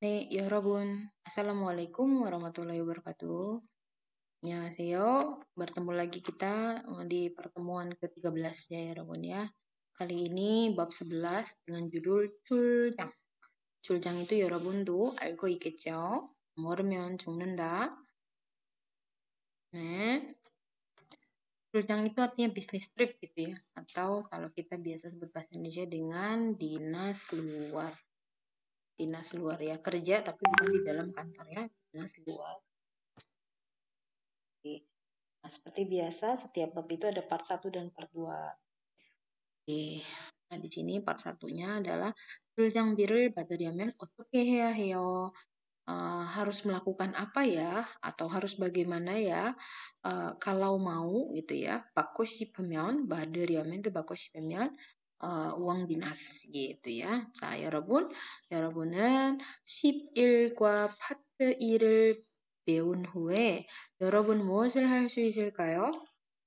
네, 여러분. Assalamualaikum warahmatullahi wabarakatuh. 안녕하세요. Bertemu lagi kita di pertemuan ke-13 ya, 여러분 ya. Kali ini bab 11 dengan judul 출장. 출장 itu 여러분도 알고 있겠죠? 모르면 죽는다. 네. 출장 itu artinya bisnis trip gitu ya. Atau kalau kita biasa sebut bahasa Indonesia dengan dinas luar. Dinas luar ya, kerja tapi bukan di dalam kantor ya, dinas luar. Oke. Nah, seperti biasa, setiap bab itu ada part 1 dan part 2. Oke. Nah, di sini part 1-nya adalah 출장비를 받으려면 어떻게 해야 해요? harus melakukan apa ya? Atau harus bagaimana ya? kalau mau gitu ya, 받고 싶으면, 받으려면 itu 받고 싶으면 uang dinas gitu ya. 자, 여러분은 11과 파트 1을 배운 후에 여러분 무엇을 할 수 있을까요?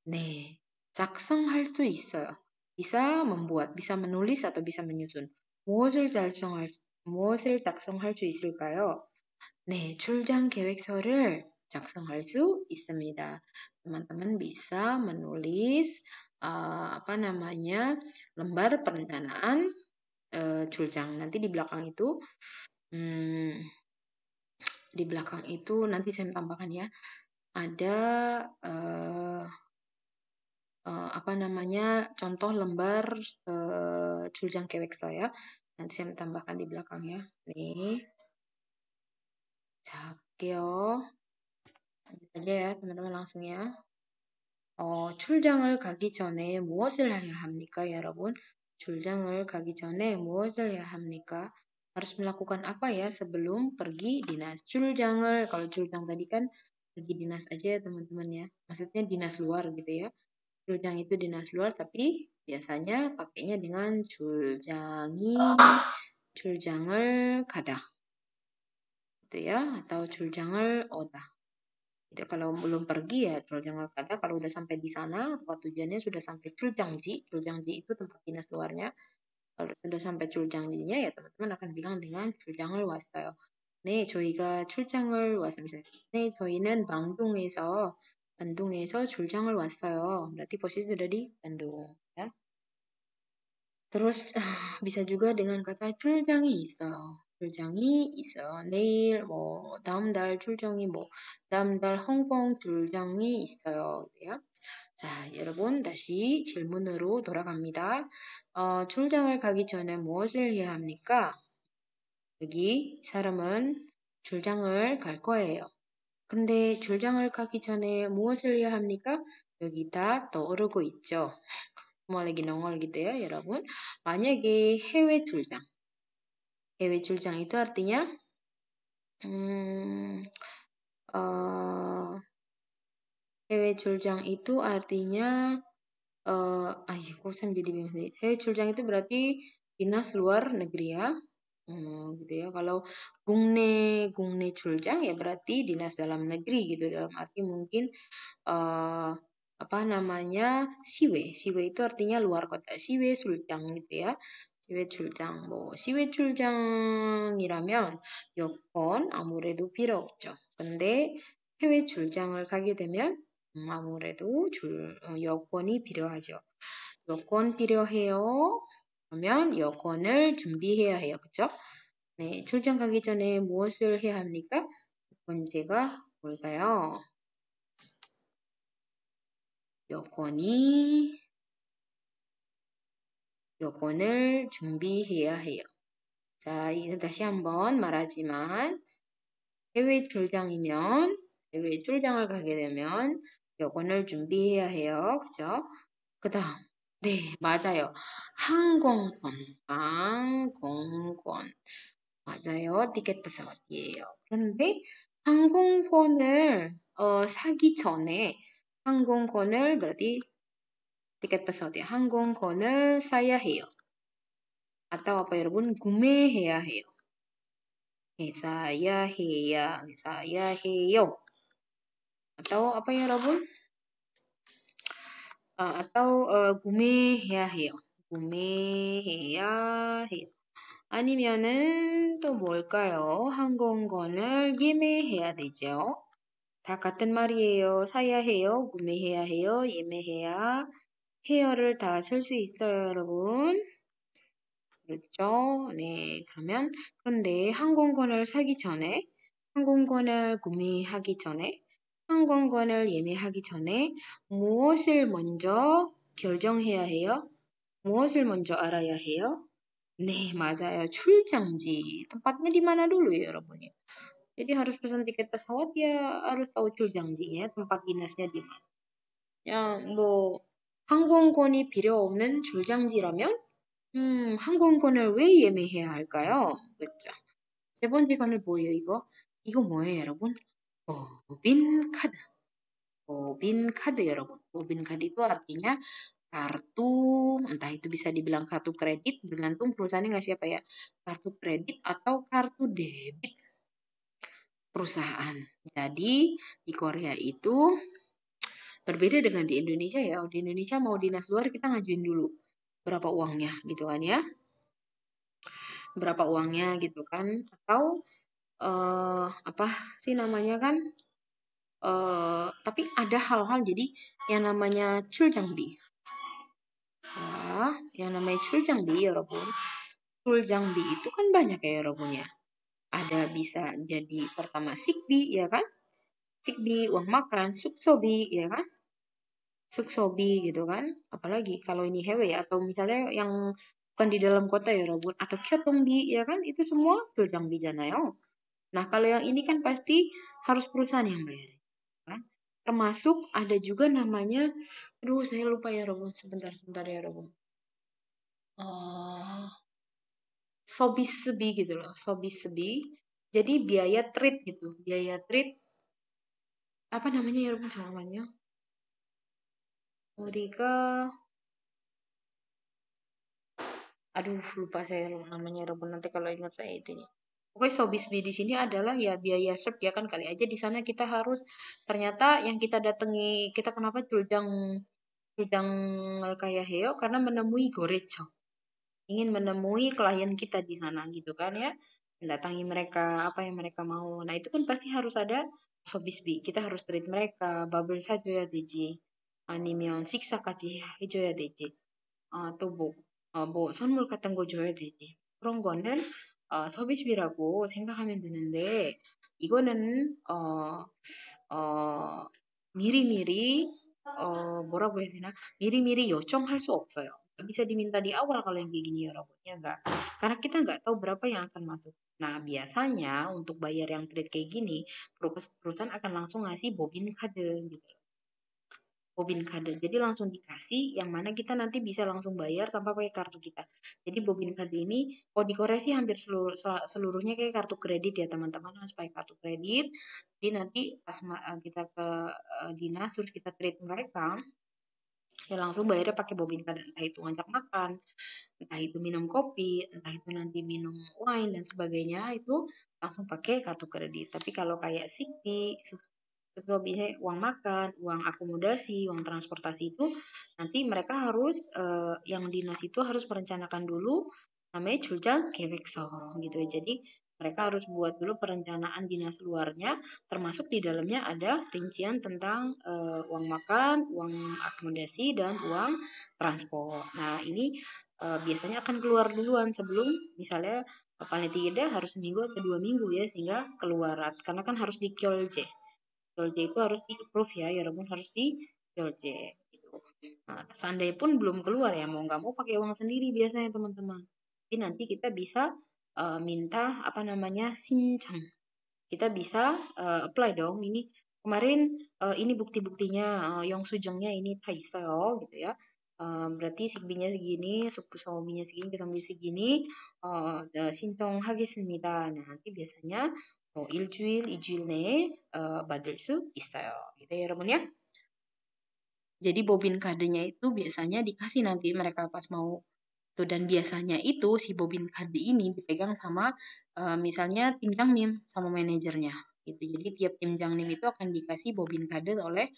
네, 작성할 수 있어요. bisa membuat, bisa menulis atau bisa menyusun. 무엇을 작성할 수 있을까요? 네, 출장 계획서를 작성할 수 있습니다. Teman-teman bisa menulis apa namanya lembar perencanaan 출장. Nanti di belakang itu nanti saya tambahkan ya. Ada apa namanya contoh lembar 출장 계획서 ya. Nanti saya tambahkan di belakang ya. Nih. 자, 볼게요. lanjut aja ya, teman-teman langsung ya. 출장을 가기 전에 무엇을 해야 합니까, 여러분? 출장을 가기 전에 무엇을 해야 합니까? harus melakukan apa ya sebelum pergi dinas? 출장을, kalau 출장 tadi kan pergi dinas aja ya teman-teman ya. Maksudnya dinas luar gitu ya. 출장 itu dinas luar, tapi biasanya pakainya dengan 출장을 가다. Gitu ya, atau 출장을 오다. Gitu. Kalau belum pergi ya 출장을 가다. Kalau udah sampai di sana, tempat tujuannya sudah sampai 출장지. 출장지 itu tempat dinas luarnya. Kalau sudah sampai 출장지nya ya teman-teman akan bilang dengan 출장을 왔어요. 네, 저희가 출장을 왔습니다. 네, 저희는 반둥에서 출장을 왔어요. berarti posisi sudah di Bandung. Ya. Terus bisa juga dengan kata 출장이 있어요. 출장이 있어요. 내일 다음 달 출장이 다음 달 홍콩 출장이 있어요. 그래요? 자, 여러분 다시 질문으로 돌아갑니다. 출장을 가기 전에 무엇을 해야 합니까? 여기 사람은 출장을 갈 거예요. 근데 출장을 가기 전에 무엇을 해야 합니까? 여기 다 떠오르고 있죠. 뭐 lagi nongol gitu ya, 여러분. 만약에 해외 출장 itu artinya 해외 출장 itu artinya kok saya menjadi bingung sih. 해외 출장 itu berarti dinas luar negeri ya. gitu ya. Kalau 국내 출장 ya berarti dinas dalam negeri gitu, dalam arti mungkin apa namanya 시외 itu artinya luar kota. 시외 출장 gitu ya. 시외 출장 시외 출장이라면 여권 아무래도 필요 없죠. 근데 해외 출장을 가게 되면 아무래도 여권이 필요하죠. 여권 필요해요. 그러면 여권을 준비해야 해요. 그쵸? 네, 출장 가기 전에 무엇을 해야 합니까? 문제가 뭘까요? 여권을 준비해야 해요. 자, 이제 다시 한번 말하지만 해외 출장을 가게 되면 여권을 준비해야 해요. 그죠? 그 다음, 네, 맞아요. 항공권. 맞아요. 티켓 pesawat이에요. 그런데 항공권을 사기 전에 항공권을 berarti tiket pesawat이에요. 항공권을 사야 해요. atau apa 여러분? 구매해야 해요. 사야 해요. atau apa ya 여러분? atau 구매해야 해요. 아니면은 또 뭘까요? 항공권을 예매해야 되죠. 다 같은 말이에요. 사야 해요. 구매해야 해요. 예매해야 해요를 다 쓸 수 있어요, 여러분. 그렇죠? 네, 그런데 항공권을 사기 전에, 항공권을 구매하기 전에, 항공권을 예매하기 전에 무엇을 먼저 결정해야 해요? 무엇을 먼저 알아야 해요? 네, 맞아요. 출장지. Tempatnya di mana dulu ya, 여러분 ya? Jadi harus pesan tiket pesawat ya harus tahu 출장지nya, tempat dinasnya di mana. 뭐 항공권이 필요 없는 출장지라면 항공권을 왜 예매해야 할까요? 그렇죠. 세 번째 건을 뭐예요, 이거? 이거 뭐예요, 여러분? 법인카드. 법인카드, 여러분. 법인카드 itu artinya kartu, entah itu bisa dibilang kartu kredit, bergantung perusahaannya nggak siapa ya. Kartu kredit atau kartu debit perusahaan. Jadi, di Korea itu berbeda dengan di Indonesia ya. Di Indonesia mau dinas luar kita ngajuin dulu berapa uangnya gitu kan ya. Berapa uangnya gitu kan. Atau apa sih namanya kan? Tapi ada hal-hal jadi yang namanya 출장비. Yang namanya 출장비 여러분. 출장비 itu kan banyak ya 여러분 ya. Ada bisa jadi pertama sikbi ya kan? Sikbi, uang makan, suksobi ya kan? Suksobi gitu kan. Apalagi kalau ini hewe ya atau misalnya yang bukan di dalam kota ya 여러분 atau kyotongbi ya kan itu semua 출장비잖아요. Nah, kalau yang ini kan pasti harus perusahaan yang bayar kan. Termasuk ada juga namanya aduh saya lupa ya Robun sebentar ya Robun. Oh, sobisbi gitu loh, sobisbi. Jadi biaya treat gitu, biaya treat apa namanya ya Robun namanya? Mereka aduh lupa saya namanya Robun nanti kalau ingat saya itu nih. Pokoknya sobisbi di sini adalah ya biaya serp ya kan kali aja di sana kita harus ternyata yang kita datangi kita kenapa Culdang Culdang kayak heo karena menemui Gorecho ingin menemui klien kita di sana gitu kan ya mendatangi mereka apa yang mereka mau nah itu kan pasti harus ada sobisbi kita harus treat mereka bubble saja ya deji 아니면 식사까지 해줘야 되지. 또 뭐 선물 같은 거 줘야 되지. 그런 거는 서비스비라고 생각하면 되는데 이거는 미리미리 뭐라고 해야 되나? 미리미리 요청할 수 없어요. Nggak bisa diminta di awal kalau yang kayak gini ya Rob. Ya enggak. Karena kita nggak tahu berapa yang akan masuk. Nah, biasanya untuk bayar yang trade kayak gini, perusahaan akan langsung ngasih bobin kade gitu. Bobin kade. Jadi langsung dikasih yang mana kita nanti bisa langsung bayar tanpa pakai kartu kita. Jadi bobin kade ini, kalau di Korea sih hampir seluruhnya kayak kartu kredit ya teman-teman harus pakai kartu kredit. Jadi nanti pas kita ke dinas terus kita trade mereka, ya langsung bayarnya pakai bobin kade. Entah itu ngajak makan, entah itu minum kopi, entah itu nanti minum wine dan sebagainya itu langsung pakai kartu kredit. Tapi kalau kayak Shopee, itu bisa uang makan, uang akomodasi, uang transportasi itu nanti mereka harus yang dinas itu harus merencanakan dulu namanya 출장 계획서 gitu ya. Jadi mereka harus buat dulu perencanaan dinas luarnya, termasuk di dalamnya ada rincian tentang uang makan, uang akomodasi, dan uang transport. Nah ini biasanya akan keluar duluan sebelum misalnya paling tidak harus seminggu atau 2 minggu ya sehingga keluar karena kan harus di Kyolje. Kyolje itu harus di approve ya, Robun harus di Kyolje gitu. Nah, seandainya pun belum keluar ya, mau nggak mau pakai uang sendiri biasanya teman-teman. Tapi nanti kita bisa minta apa namanya sincang. Kita bisa apply dong. Ini kemarin ini bukti-buktinya yang sujengnya ini taiseo gitu ya. Berarti sigbinya segini, sobinya segini, ketambi segini, 신청 하겠습니다. Nah, nanti biasanya 일주일, 2주일 내에 받을 수 있어요. gitu ya, 여러분 ya. Jadi bobin kadenya itu biasanya dikasih nanti mereka pas mau tuh dan biasanya itu si bobin kade ini dipegang sama misalnya tim Jangnim sama manajernya gitu. Jadi tiap tim Jangnim itu akan dikasih bobin kade oleh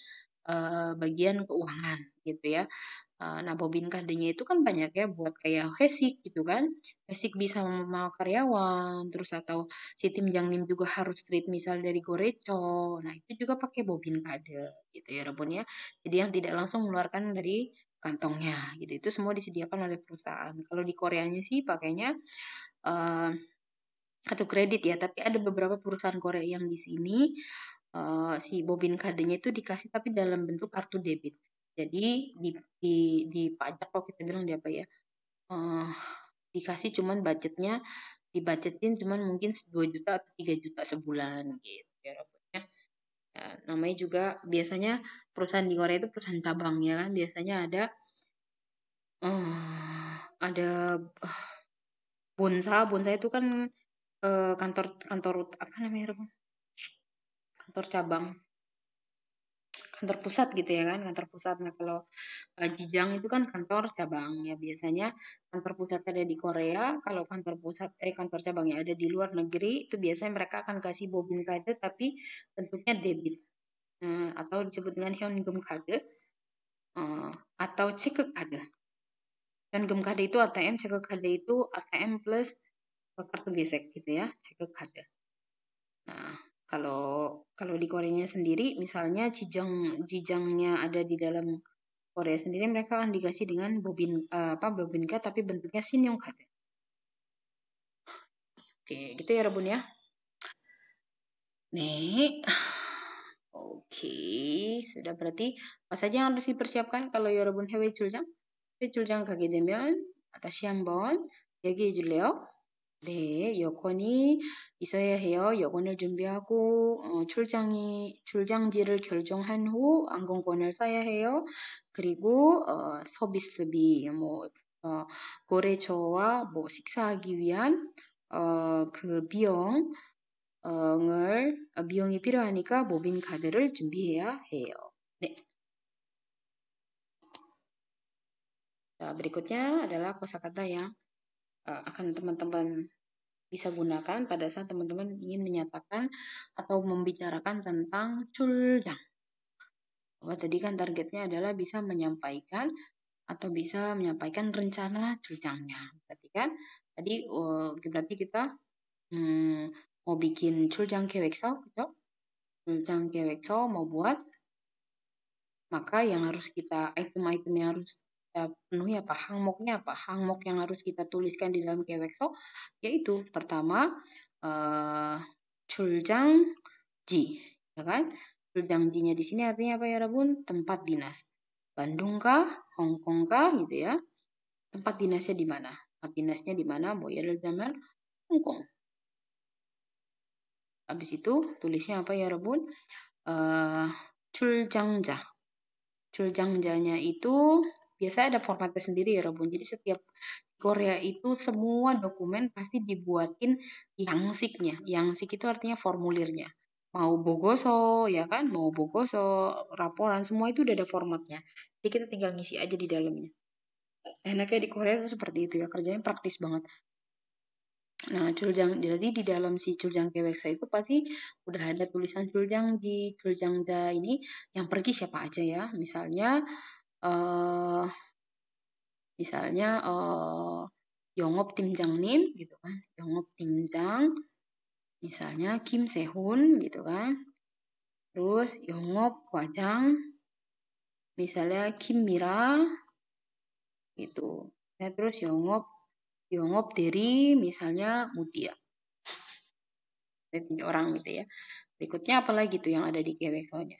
bagian keuangan gitu ya. Nah, bobin kadenya itu kan banyak ya buat kayak Hesik gitu kan. Hesik bisa sama karyawan, terus atau si tim Jangnim juga harus treat misal dari Goreco. Nah, itu juga pakai bobin kade gitu ya, Rebun ya. Jadi yang tidak langsung mengeluarkan dari kantongnya gitu. Itu semua disediakan oleh perusahaan. Kalau di Koreanya sih pakainya eh, kartu kredit ya, tapi ada beberapa perusahaan Korea yang di sini si bobin kadenya itu dikasih tapi dalam bentuk kartu debit. Jadi di pajak kalau kita bilang di apa ya, eh, dikasih cuman budgetnya dibajetin cuman mungkin 2 juta atau 3 juta sebulan gitu ya Robotnya. Ya, namanya juga biasanya perusahaan di Korea itu perusahaan cabang ya kan, biasanya ada Bonsa. Bonsa itu kan kantor kantor apa namanya Robot? Kantor cabang, kantor pusat gitu ya kan, kantor pusat. Nah, kalau Jijang itu kan kantor cabang ya, biasanya kantor pusat ada di Korea. Kalau kantor cabangnya ada di luar negeri, itu biasanya mereka akan kasih bobin kade tapi bentuknya debit. Atau disebut dengan Hyungum kade atau cekek kade. Hyungum kade itu ATM, cekek kade itu ATM plus kartu gesek gitu ya, cekek kade. Nah, kalau kalau di Koreanya sendiri, misalnya jijangnya ada di dalam Korea sendiri, mereka akan dikasih dengan bobin card tapi bentuknya sinyong card. Oke, gitu ya Rebun ya. Nih, oke, sudah berarti apa saja yang harus dipersiapkan kalau 여러분 해외 출장 가게 되면 다시 한번 얘기해 줄래요? 네, 여권이 있어야 해요. 여권을 준비하고 출장지를 결정한 후 항공권을 사야 해요. 그리고 서비스비, 거래처와 식사하기 위한 그 비용이 필요하니까 모빈 카드를 준비해야 해요. 네. Berikutnya adalah kosakata yang akan teman-teman bisa gunakan pada saat teman-teman ingin menyatakan atau membicarakan tentang 출장. Tadi kan targetnya adalah bisa menyampaikan atau bisa menyampaikan rencana 출장nya. Berarti kan tadi berarti kita mau bikin 출장 계획서, 그죠? 출장 계획서 mau buat, maka yang harus item-item yang harus kita penuhi apa? Hangmoknya apa? Hangmok yang harus kita tuliskan di dalam 계획서 yaitu pertama 출장지, ya kan? 출장지nya di sini artinya apa ya, Rabun? Tempat dinas. Bandung kah? Hongkong kah? Gitu ya. Tempat dinasnya di mana? Tempat dinasnya di mana? Boyer zaman Hongkong. Habis itu tulisnya apa ya, Rabun? 출장자. 출장자nya itu biasa ada formatnya sendiri ya, Rabun. Jadi setiap Korea itu semua dokumen pasti dibuatin yangsiknya. Yangsik itu artinya formulirnya. Mau bogoso, ya kan? Mau bogoso, laporan, semua itu udah ada formatnya. Jadi kita tinggal ngisi aja di dalamnya. Enaknya di Korea itu seperti itu ya, kerjanya praktis banget. Nah, jadi di dalam si culjang keweksa itu pasti udah ada tulisan culjangda ini yang pergi siapa aja ya. Eh Yongop timjangnim gitu kan. Yongop timjang misalnya Kim Sehun gitu kan. Terus Yongop Kwajang misalnya Kim Mira gitu. Nah, terus Yongop dari misalnya Mutia. Ada 3 orang gitu ya. Berikutnya apalagi tuh yang ada di 계획서nya?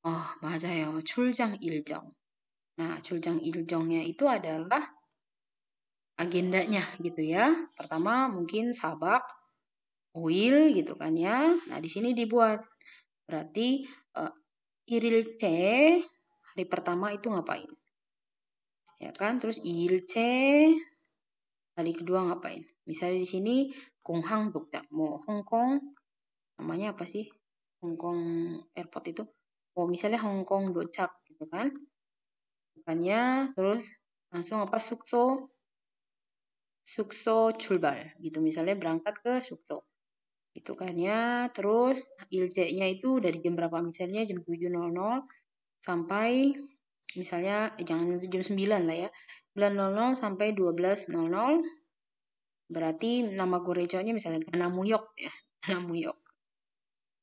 Oh, 맞아요. 출장 일정. Nah, 출장 일정nya itu adalah agendanya gitu ya. Pertama mungkin sabak, oil gitu kan ya. Nah, di sini dibuat. Berarti irilce hari pertama itu ngapain? Ya kan? Terus ilce hari kedua ngapain? Misalnya di sini Konghang Dokjak, mau Hongkong namanya apa sih? Hongkong Airport itu. Oh, misalnya Hongkong Docak gitu kan. Bukannya terus langsung apa Sukso 출발 gitu, misalnya berangkat ke Sukso gitu kan ya. Terus ilce-nya itu dari jam berapa, misalnya jam 7.00 sampai misalnya jangan jam 9 lah ya. 9.00 sampai 12.00 berarti nama Gorecoknya misalnya Gana Muyok ya. Gana Muyok.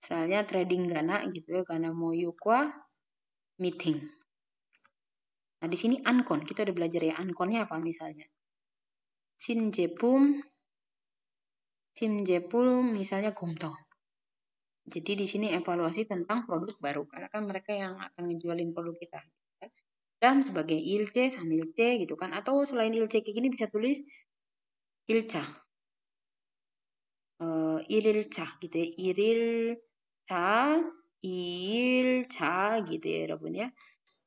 Misalnya trading Gana gitu ya, Gana Muyokwa meeting. Nah, di sini Ankon, kita udah belajar ya Ankonnya apa misalnya. Sinjepum misalnya Gomto. Jadi di sini evaluasi tentang produk baru karena kan mereka yang akan ngejualin produk kita. Dan sebagai ilce sama ilce gitu kan, atau selain ilce kayak gini bisa tulis ilca, irilca gitu ya, ilca gitu ya Rabun ya,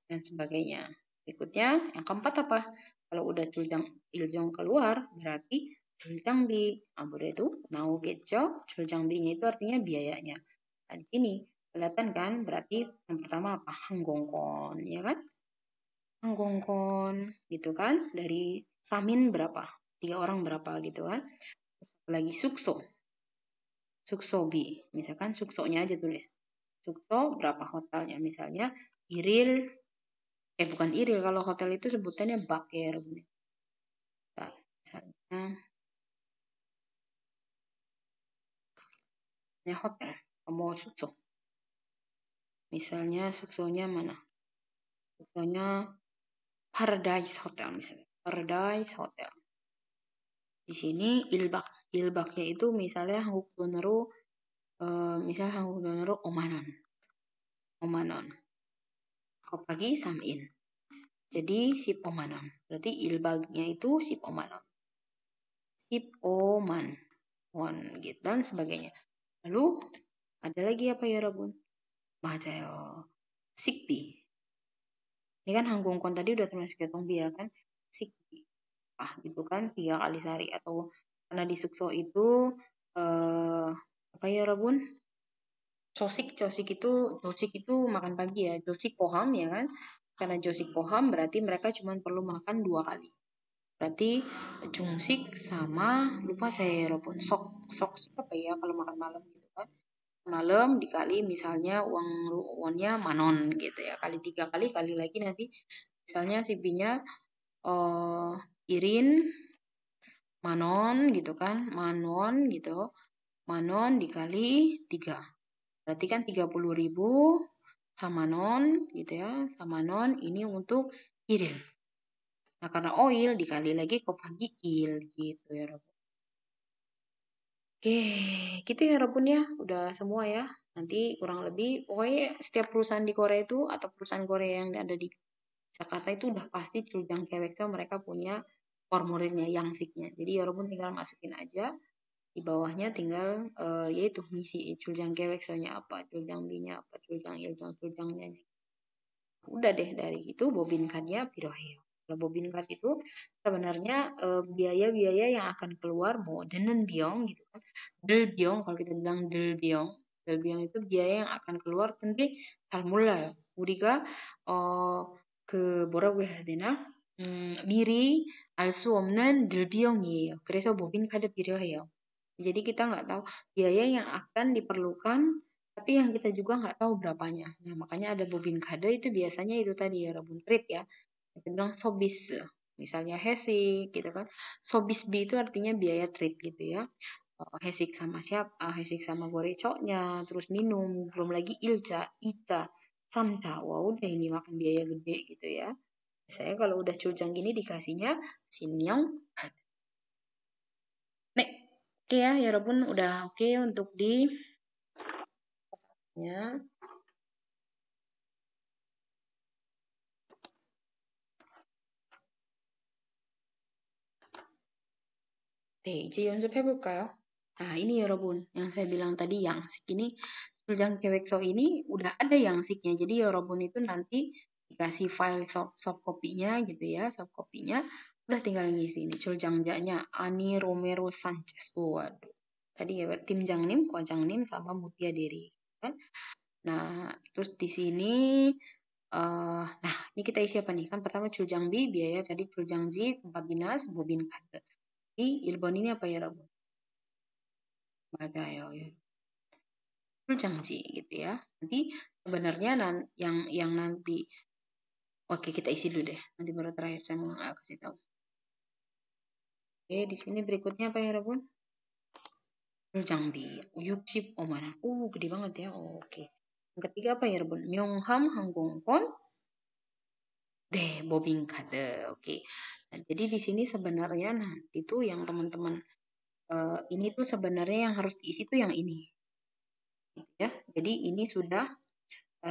dan sebagainya. Berikutnya yang keempat apa? Kalau udah culjang iljong keluar berarti culjang bi. Ambur itu nau geco, culjang bi-nya itu artinya biayanya. Nah, di sini kelihatan kan berarti yang pertama apa? Hanggongkon ya kan? Hanggongkon gitu kan, dari Samin berapa, 3 orang berapa gitu kan. Lagi Suksobi misalkan Suksonya aja tulis Sukso berapa hotelnya, misalnya Iril, bukan Iril, kalau hotel itu sebutannya bak ya misalnya hotel mau Sukso, misalnya Suksonya mana, Suksonya Paradise Hotel misalnya, Paradise Hotel. Di sini ilbaknya itu misalnya Hangguk Doneru, misalnya Hangguk Doneru Omanon. Kopagi Samin. Jadi sip Omanon. Berarti ilbagnya itu sip Omanon. Sip Oman. Gitu dan sebagainya. Lalu ada lagi apa ya Rabun? Bahajayo. Sikpi. Ini kan Hanggongkon tadi udah termasuk ketong ya kan? Sikpi. Gitu kan 3 kali sehari, atau karena di Sukso itu apa ya Rabun? Josik itu makan pagi ya. Josik poham ya kan? Karena josik poham berarti mereka cuma perlu makan 2 kali. Berarti jungsik sama lupa saya Robun sok apa ya kalau makan malam gitu kan. Malam dikali misalnya uangnya manon gitu ya. Kali 3 kali lagi nanti misalnya CP-nya irin manon gitu kan. Manon gitu. Manon dikali 3. Berarti kan 30.000 sama non gitu ya. Sama non ini untuk irin. Nah, karena oil dikali lagi kopagi il gitu ya, Rob. Oke, gitu ya, Robun ya. Udah semua ya. Nanti kurang lebih, pokoknya setiap perusahaan di Korea itu, atau perusahaan Korea yang ada di Jakarta itu udah pasti Culjang Kewekso mereka punya formulir,nya Yangsiknya. Jadi ya Robun tinggal masukin aja. Di bawahnya tinggal yaitu ngisi Culjang Keweksonya apa, Culjang B-nya apa, Culjang Iljong, Culjangnya. Udah deh dari itu bobin cardnya piroheo. Kalau bobin card itu sebenarnya biaya-biaya yang akan keluar mau denen biong gitu kan. Del biong kalau kita bilang del biong. Del biong itu biaya yang akan keluar tentu halmula ya. Udiga ke 뭐라고 해야 되나? 미리 알 수 없는 늘 비용이에요. 그래서 모빈 카드 필요해요. Jadi kita nggak tahu biaya yang akan diperlukan tapi yang kita juga nggak tahu berapanya. Nah, makanya ada bobin kade itu biasanya itu tadi ya, rabun trade ya. Kita bilang sobis, misalnya hesik gitu kan. Sobis B itu artinya biaya trade gitu ya. Hesik sama siapa? Hesik sama gorecoknya, terus minum, belum lagi ilca, ica, samca. Wah, udah ini makan biaya gede gitu ya. Saya kalau udah curjang gini dikasihnya sinyong. Nek, oke ya rabun udah oke untuk di ya. 네, 이제 연습해볼까요? Nah, ini ya Robun, yang saya bilang tadi yangsik ini, Culjang Kewekso ini udah ada yangsiknya. Jadi ya Robun itu nanti dikasih file soft copy-nya gitu ya, soft copy-nya. Udah tinggal ngisi ini, Culjangnya Ani Romero Sanchez. Waduh. Tadi ya tim Jangnim, Kwa Jangnim sama Mutia Deri. Kan? Nah, terus di sini, nah ini kita isi apa nih? Kan pertama Culjang B, biaya tadi Culjang J, tempat dinas, bobin kate. Di Ilbon ini apa ya Robun? 맞아요. 예. 출장지 gitu ya. Nanti sebenarnya yang nanti oke kita isi dulu deh. Nanti baru terakhir saya mau kasih tahu. Oke, di sini berikutnya apa ya, Rabun? 출장비 65만 원. gede banget ya. Oke. Yang ketiga apa ya, Rabun? 명함 항공권. Deh, bobbing card. Oke. Nah, jadi di sini sebenarnya nah itu yang teman-teman ini tuh sebenarnya yang harus diisi tuh yang ini. Gitu ya. Jadi ini sudah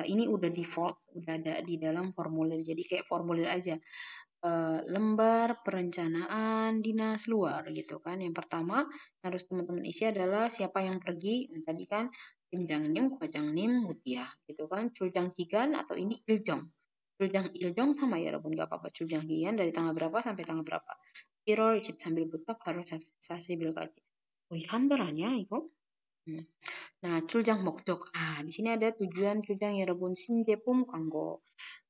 ini udah default, udah ada di dalam formulir. Jadi kayak formulir aja. Lembar perencanaan dinas luar gitu kan. Yang pertama harus teman-teman isi adalah siapa yang pergi. Nah, tadi kan tim장님, 과장님, mutia gitu kan. 출장 기간 atau ini 일정. 출장 일정 sama ya 여러분 gak apa-apa. 출장 기간 dari tanggal berapa sampai tanggal berapa. 1월 23일부터 8월 40일까지. Wih, 한 달 아니야 이거? Hmm. Nah, 출장 목적. Di sini ada tujuan 출장 여러분 신제품 광고.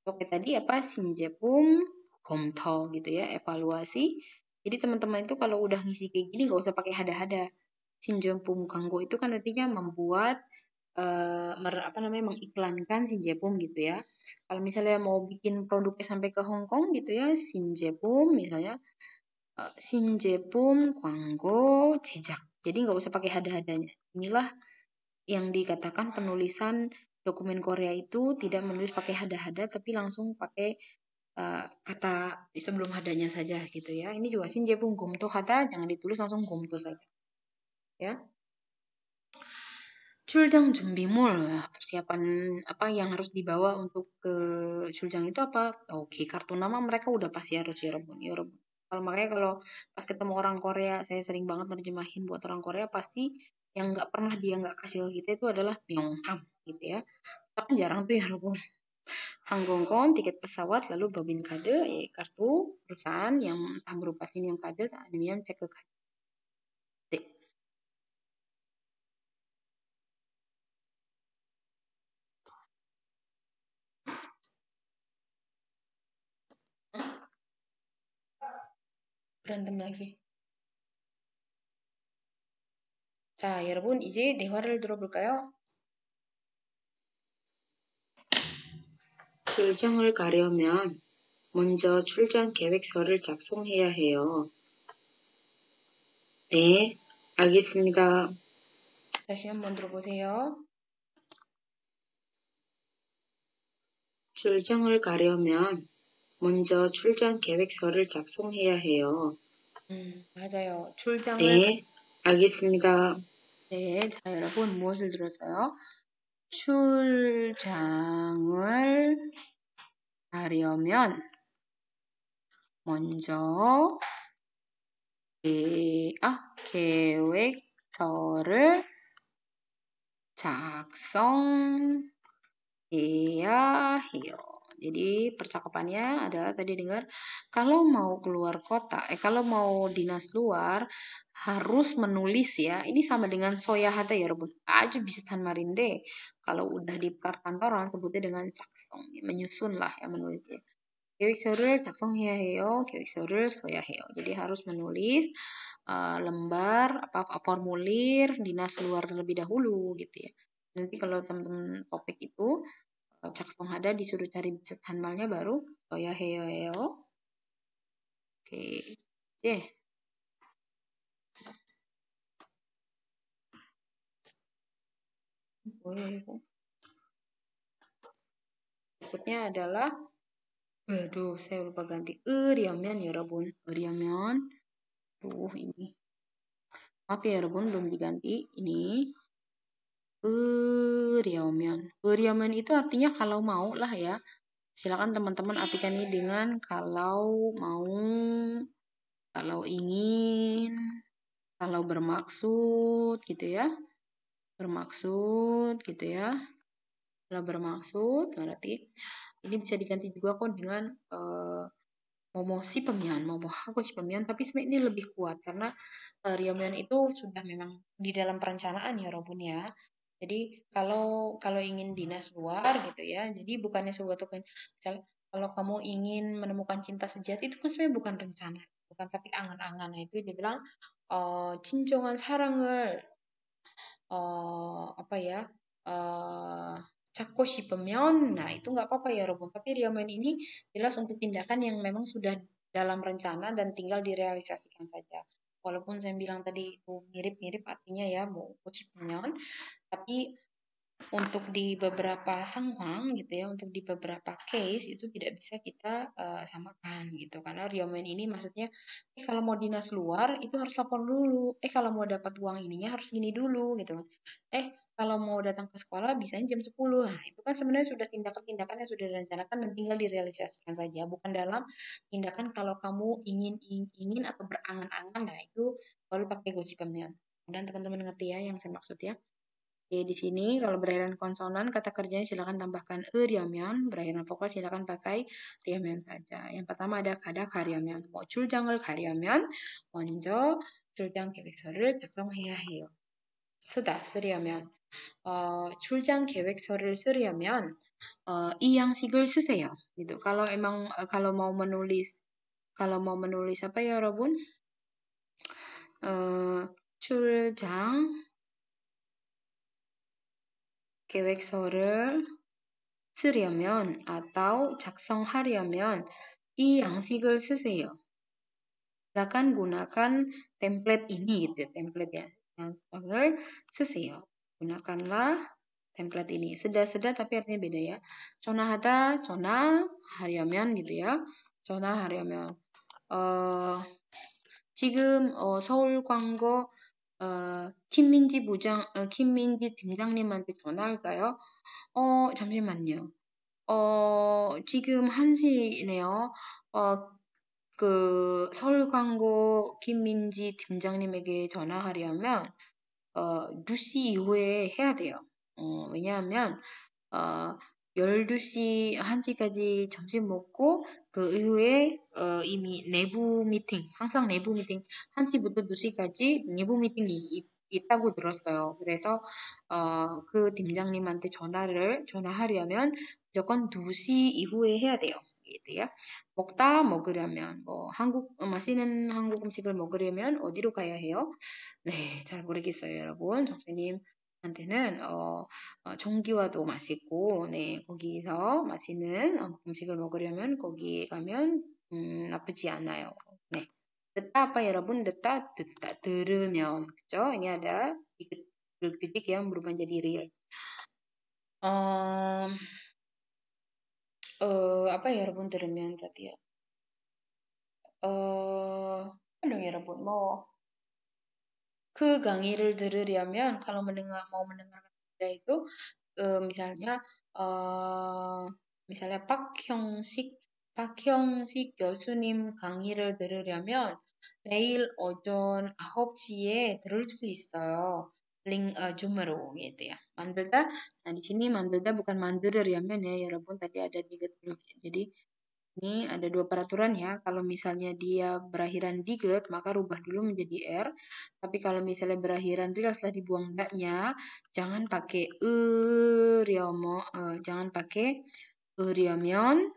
Oke, tadi apa? Sinjepum komto gitu ya, evaluasi. Jadi teman-teman itu kalau udah ngisi kayak gini nggak usah pakai hada-hada. Sinjepum kanggo itu kan artinya membuat apa namanya mengiklankan Sinjepum gitu ya. Kalau misalnya mau bikin produknya sampai ke Hong Kong gitu ya, Sinjepum misalnya Sinjepum kanggo jejak. Jadi nggak usah pakai hada-hadanya. Inilah yang dikatakan penulisan dokumen Korea itu tidak menulis pakai hada-hada tapi langsung pakai kata sebelum hadanya saja gitu ya. Ini juga sinjepung gomto hada jangan ditulis langsung gomto saja ya. Culjang jumbimul, persiapan apa yang harus dibawa untuk ke Culjang itu apa? Oke, kartu nama mereka udah pasti harus Yorobun, Yorobun. Kalau makanya kalau pas ketemu orang Korea, saya sering banget nerjemahin buat orang Korea pasti yang nggak pernah dia nggak kasih ke kita itu adalah Pyongham gitu ya. Tapi jarang tuh Yorobun. Hanggongkon, tiket pesawat, lalu babin kade, kartu perusahaan yang entah berupa SIM yang kade, demikian cek ke kade. Berantem lagi. 자, 여러분 이제 대화를 들어볼까요? 출장을 가려면 먼저 출장 계획서를 작성해야 해요. 네, 알겠습니다. 다시 한번 들어보세요. 출장을 가려면 먼저 출장 계획서를 작성해야 해요. 맞아요. 출장을 네, 알겠습니다. 네, 자 여러분 무엇을 들었어요? 출장을 가려면 먼저 계획서를 작성해야 해요. Jadi percakapannya adalah tadi dengar kalau mau keluar kota, kalau mau dinas luar harus menulis ya. Ini sama dengan soyahata ya, Rebun. Aja bisa marinde. Kalau udah di perkantoran sebutnya dengan caksong, menyusun lah ya menulisnya. 계획서를 작성해야 해요. 계획서를 써야 해요. Jadi harus menulis lembar apa formulir dinas luar terlebih dahulu gitu ya. Nanti kalau teman-teman topik itu 작성 ada disuruh cari bisnis handmalnya baru 써야 해요. Oke. Deh. Berikutnya adalah aduh, saya lupa ganti. Riamyan ya, Rabun. Riamyan. Ini. Maaf ya, Rabun, belum diganti. Ini. Riamyan itu artinya kalau mau lah ya. Silakan teman-teman artikan ini dengan kalau mau, kalau ingin, kalau bermaksud gitu ya. Bermaksud gitu ya. Kalau bermaksud berarti ini bisa diganti juga kok dengan Momo si pemian, Momo aku si pemian, tapi sebenarnya ini lebih kuat karena Riomian itu sudah memang di dalam perencanaan ya Robun ya. Jadi kalau ingin dinas luar gitu ya, jadi bukannya sesuatu kan, misalnya kalau kamu ingin menemukan cinta sejati itu kan sebenarnya bukan rencana, bukan tapi angan-angan. Nah, itu dia bilang 진정한 사랑을 apa ya 찾고 싶으면, nah itu nggak apa-apa ya 여러분. Tapi ryomen ini jelas untuk tindakan yang memang sudah dalam rencana dan tinggal direalisasikan saja. Walaupun saya bilang tadi itu mirip-mirip artinya ya, mau 싶으면, tapi untuk di beberapa 상황 gitu ya, untuk di beberapa case itu tidak bisa kita samakan gitu. Karena ryomen ini maksudnya, kalau mau dinas luar itu harus lapor dulu. Kalau mau dapat uang ininya harus gini dulu gitu kan. Kalau mau datang ke sekolah bisanya jam 10. Nah, itu kan sebenarnya sudah tindakan-tindakan yang sudah direncanakan dan tinggal direalisasikan saja. Bukan dalam tindakan kalau kamu ingin atau berangan-angan, nah itu baru pakai gojipameon. Dan teman-teman ngerti ya yang saya maksud ya. Oke, di sini kalau berakhiran konsonan, kata kerjanya silakan tambahkan 려면, berakhiran vokal silakan pakai 려면 saja. Yang pertama ada 가다 가려면, 뭐 출장을 가려면 먼저 출장 계획서를 작성해야 해요. 쓰려면, 출장 계획서를 쓰려면 이 양식을 쓰세요. gitu. Kalau emang kalau mau menulis apa ya, 여러분? 출장 계획서를 쓰려면 atau 작성하려면 이 양식을 쓰세요. Silakan gunakan template ini gitu, template ya. 양식을 쓰세요. Gunakanlah template ini. Seda tapi artinya beda ya. 전화하다, 전화하려면 gitu ya. 전화하려면 지금 서울 광고 김민지 팀장님한테 전화할까요? 잠시만요. 지금 1시네요. 서울광고 김민지 팀장님에게 전화하려면, 2시 이후에 해야 돼요. 왜냐하면, 어, 12시, 1시까지 점심 먹고, 그 이후에, 이미 내부 미팅, 항상 내부 미팅, 1시부터 2시까지 내부 미팅이 있다고 들었어요. 그래서, 그 팀장님한테 전화하려면 무조건 2시 이후에 해야 돼요. gitu ya. 먹다 먹으려면 맛있는 한국 음식을 먹으려면 어디로 가야 해요? 네, 잘 모르겠어요, 여러분. 정수님한테는 정기와도 맛있고, 네, 거기서 맛있는 한국 음식을 먹으려면 거기에 가면 나쁘지 않아요. 네. 듣다 apa 여러분? 듣다 들으면 그죠? Ini ada titik yang berubah jadi real. apa ya 여러분 들으면 berarti ya? apa dong 여러분? 그 강의를 들으려면 kalau mau mendengarkan itu misalnya misalnya 박형식 교수님 강의를 들으려면 내일 오전 9시에 들을 수 있어요. 줌으로 gitu ya. 만들다. Nah, di sini 만들다 bukan 만들으려면 ya, 여러분. Tadi ada diget dulu. Jadi ini ada dua peraturan ya. Kalau misalnya dia berakhiran diget, maka rubah dulu menjadi R. Tapi kalau misalnya berakhiran real setelah dibuang daknya, jangan pakai jangan pakai 려면,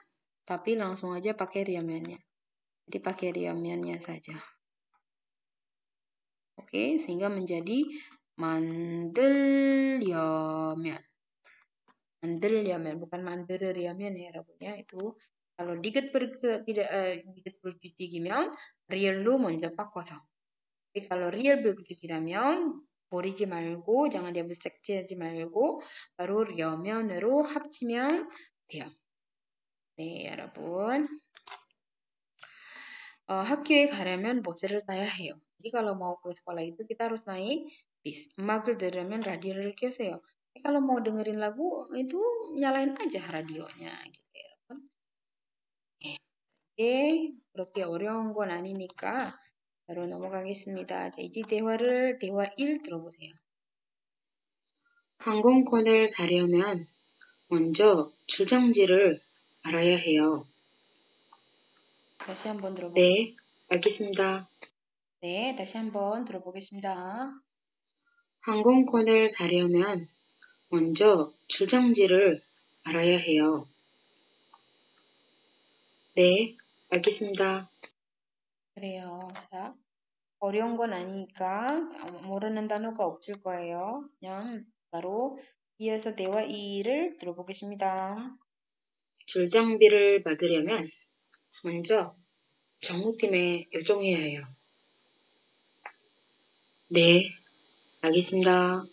tapi langsung aja pakai 려면nya. Jadi pakai 려면nya saja. Oke, sehingga menjadi 만들려면. 만들려면 bukan 만들으려면 ya, 여러분 ya. Itu kalau diget diget bercuci기면 real로 먼저 바꿔서. tapi kalau real bercuci라면 버리지 말고 jangan diambil 삭제하지 말고 바로 려면으로 합치면 돼요. 네, 여러분. 학교에 가려면 버스를 타야 해요. jadi kalau mau ke sekolah itu kita harus naik bis. 음악을 들으면 라디오를 켜세요. kalau mau dengerin lagu itu nyalain aja radionya gitu ya, 여러분. 그렇게 어려운 건 아니니까 바로 넘어가겠습니다. 자, 이제 대화 1 들어보세요. 항공권을 사려면 먼저 출장지를 알아야 해요. 다시 한번 들어보겠습니다. 네, 알겠습니다. 네, 다시 한번 들어보겠습니다. 항공권을 사려면 먼저 출장지를 알아야 해요. 네, 알겠습니다. 그래요. 자, 어려운 건 아니니까 모르는 단어가 없을 거예요. 그냥 바로 이어서 대화 2를 들어보겠습니다. 출장비를 받으려면 먼저 정무팀에 요청해야 해요. 네, 알겠습니다.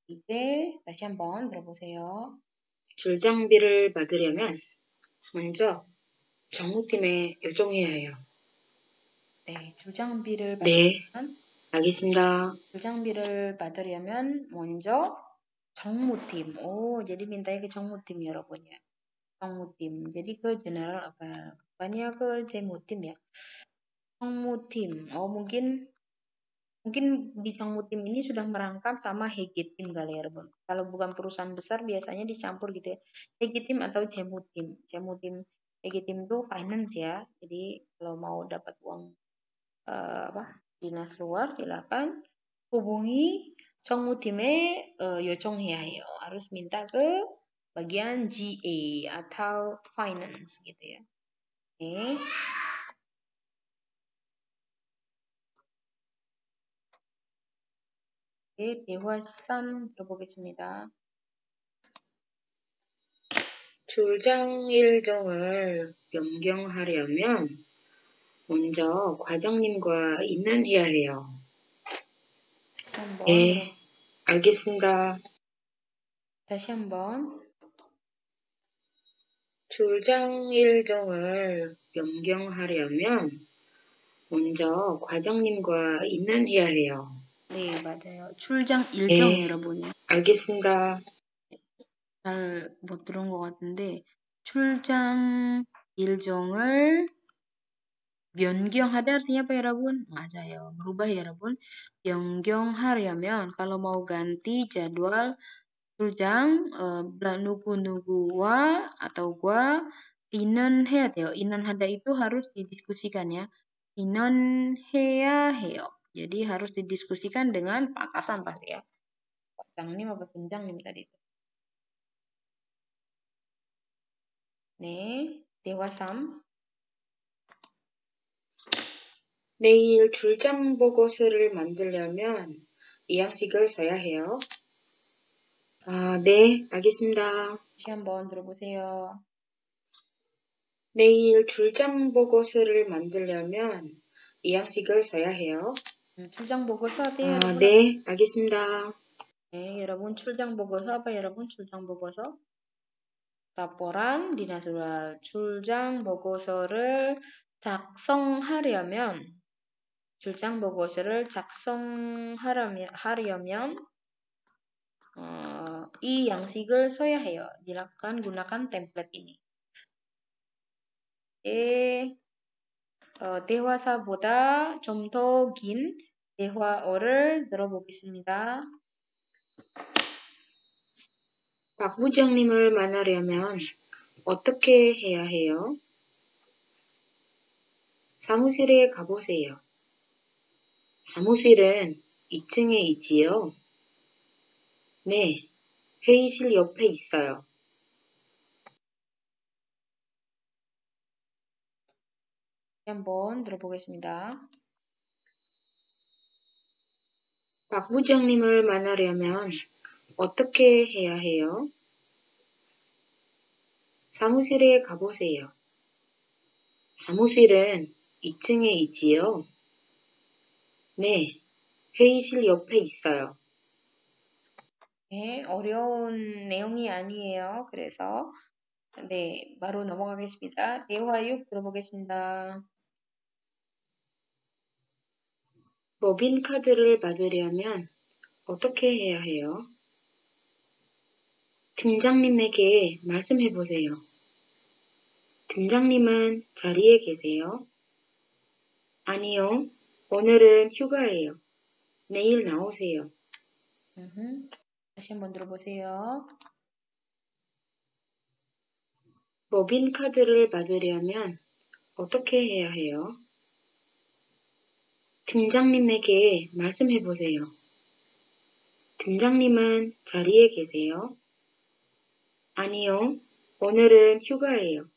이제 다시 한번 들어보세요. 출장비를 받으려면 먼저 정무팀에 요청해야 해요. 네, 출장비를 네, 받으려면 알겠습니다. 출장비를 받으려면 먼저 정무팀. Jadi mintanya ke 정무팀 여러분nya. 정무팀. Jadi ke general apa? Bukannya ke jemutim ya? 정무팀. Mungkin di Cangmutim ini sudah merangkap sama Hegetim kali ya, Rebon. Kalau bukan perusahaan besar biasanya dicampur gitu ya. Hegetim atau Cemutim. Cemutim, Hegetim itu finance ya. Jadi kalau mau dapat uang dinas luar silakan hubungi Cangmutim에 요청해야 해요. Harus minta ke bagian GA atau finance gitu ya. Oke. Oke, 대화산 들어보겠습니다. 출장 일정을 변경하려면 먼저 과장님과 인난해야 해요. 다시 한번 네, 알겠습니다. 다시 한번. 출장 일정을 변경하려면 먼저 과장님과 인난해야 해요. 네, 맞아요. 출장 일정 네, 여러분이 알겠습니다. 잘 못 들은 것 같은데 출장 일정을 변경하다 artinya apa ya, 여러분? 맞아요. Merubah ya, 여러분. 변경하려면 kalau mau ganti jadwal 출장 누구누구와 atau gua 인원해야 돼요. 인원하다 itu harus didiskusikan ya. 인원해야 해요. Jadi harus didiskusikan dengan Pak atasan pasti ya. Pak장님 apa 팀장님 tadi itu. 네, 대화 3. 내일 출장 보고서를 만들려면 이 양식을 써야 해요. 네, 알겠습니다. 다시 한번 들어보세요. 내일 출장 보고서를 만들려면 이 양식을 써야 해요. 출장 보고서 어때요, 여러분? 네, 알겠습니다. 네, 여러분 출장 보고서 apa 여러분? 출장 보고서. 라포란 dinas luar. 출장 보고서를 작성하려면 출장 보고서를 작성하려면 이 양식을 써야 해요. silakan gunakan template ini. 대화사보다 좀 더 긴 대화어를 들어보겠습니다. 박 부장님을 만나려면 어떻게 해야 해요? 사무실에 가보세요. 사무실은 2층에 있지요? 네, 회의실 옆에 있어요. 한번 들어보겠습니다. 박 부장님을 만나려면 어떻게 해야 해요? 사무실에 가보세요. 사무실은 2층에 있지요? 네, 회의실 옆에 있어요. 네, 어려운 내용이 아니에요. 그래서 네, 바로 넘어가겠습니다. 대화 6 들어보겠습니다. 법인카드를 받으려면 어떻게 해야 해요? 팀장님에게 말씀해보세요. 팀장님은 자리에 계세요? 아니요, 오늘은 휴가예요. 내일 나오세요. 다시 한번 들어보세요. 법인카드를 받으려면 어떻게 해야 해요? 팀장님에게 말씀해보세요. 팀장님은 자리에 계세요? 아니요, 오늘은 휴가예요.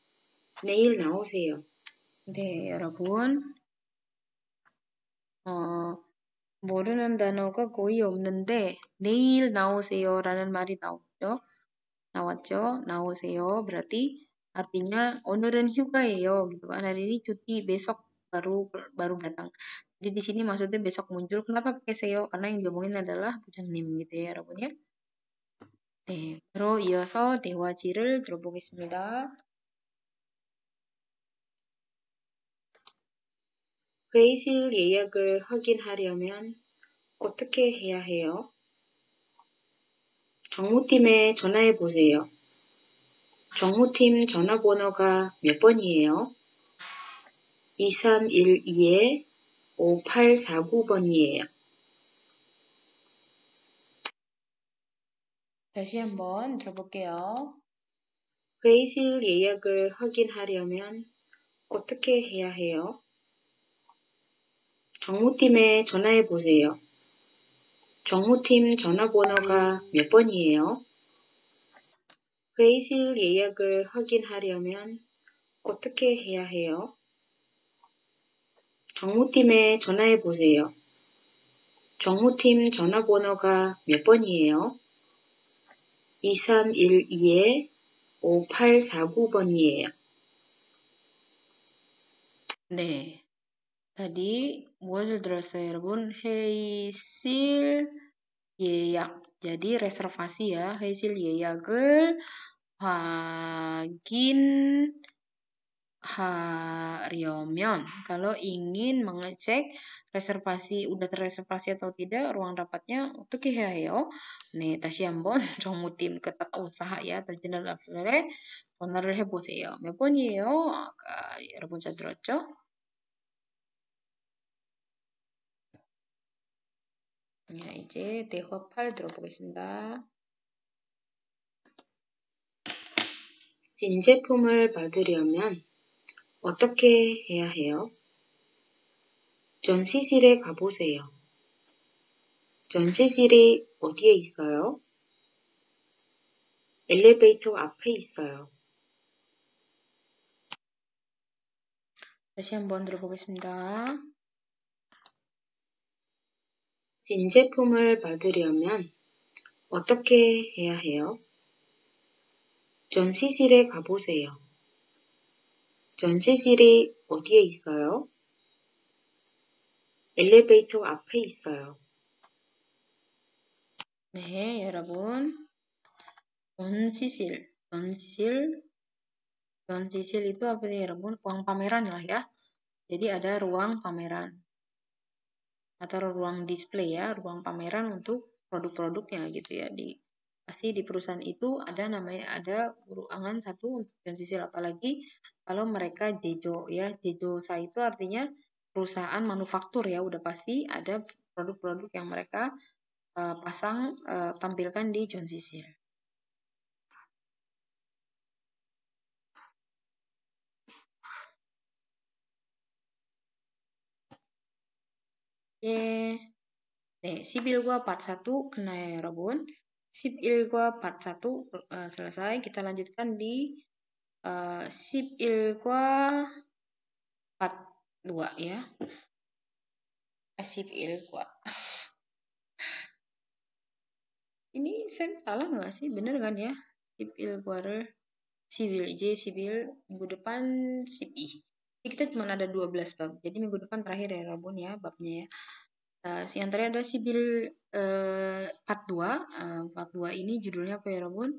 내일 나오세요. 네, 여러분. 모르는 단어가 거의 없는데 내일 나오세요라는 말이 나왔죠. 나오세요. berarti artinya 오늘은 휴가예요 gitu kan. Hari ini cuti, besok baru baru datang. Jadi di sini maksudnya besok muncul. Kenapa pakai seyo? Karena yang diomongin adalah 부장님 gitu ya, 여러분 ya. 네, 바로 이어서 대화지를 들어보겠습니다. 회의실 예약을 확인하려면 어떻게 해야 해요? 정무팀에 전화해 보세요. 정무팀 전화번호가 몇 번이에요? 2312-5849번이에요. 다시 한번 들어볼게요. 회의실 예약을 확인하려면 어떻게 해야 해요? 정무팀에 전화해 보세요. 정무팀 전화번호가 몇 번이에요? 회의실 예약을 확인하려면 어떻게 해야 해요? 정무팀에 전화해 보세요. 정무팀 전화번호가 몇 번이에요? 2312-5849번이에요. 네. tadi 무엇을 들었어요, 여러분? 회의실 예약. jadi reservasi ya. 회의실 예약을 확인하려면 kalau ingin mengecek reservasi udah terreservasi atau tidak ruang rapatnya 어떻게 해야 해요? 네, 다시 한번 정무팀 그 usaha ya atau jenderal 앞에 전화를 해보세요. 몇 번이에요? 아까 여러분 잘 들었죠? 이제 대화 8 들어보겠습니다. 신제품을 받으려면 어떻게 해야 해요? 전시실에 가보세요. 전시실이 어디에 있어요? 엘리베이터 앞에 있어요. 다시 한번 들어보겠습니다. 신제품을 받으려면 어떻게 해야 해요? 전시실에 가보세요. 전시실이 어디에 있어요? 엘리베이터 앞에 있어요. 네, 여러분. 전시실 itu apa sih, 여러분? Ruang pameran lah ya. Jadi ada ruang pameran atau ruang display ya, ruang pameran untuk produk-produknya gitu ya. Pasti di perusahaan itu ada ruangan satu untuk 전시실, apalagi kalau mereka jejo ya. Jejosa itu artinya perusahaan manufaktur ya, udah pasti ada produk-produk yang mereka tampilkan di 전시실. 예. 네, 11과 part 1 kena ya, 여러분. 11과 part 1 selesai. Kita lanjutkan di 11과 part 2 ya. 11과. Ini saya salah nggak sih? Bener kan ya? 11과를 11 minggu depan 10i. Jadi kita cuma ada 12 bab. Jadi minggu depan terakhir ya, 여러분 ya, babnya ya. Yang terakhir ada sibil part 2. Part 2 ini judulnya apa ya, 여러분?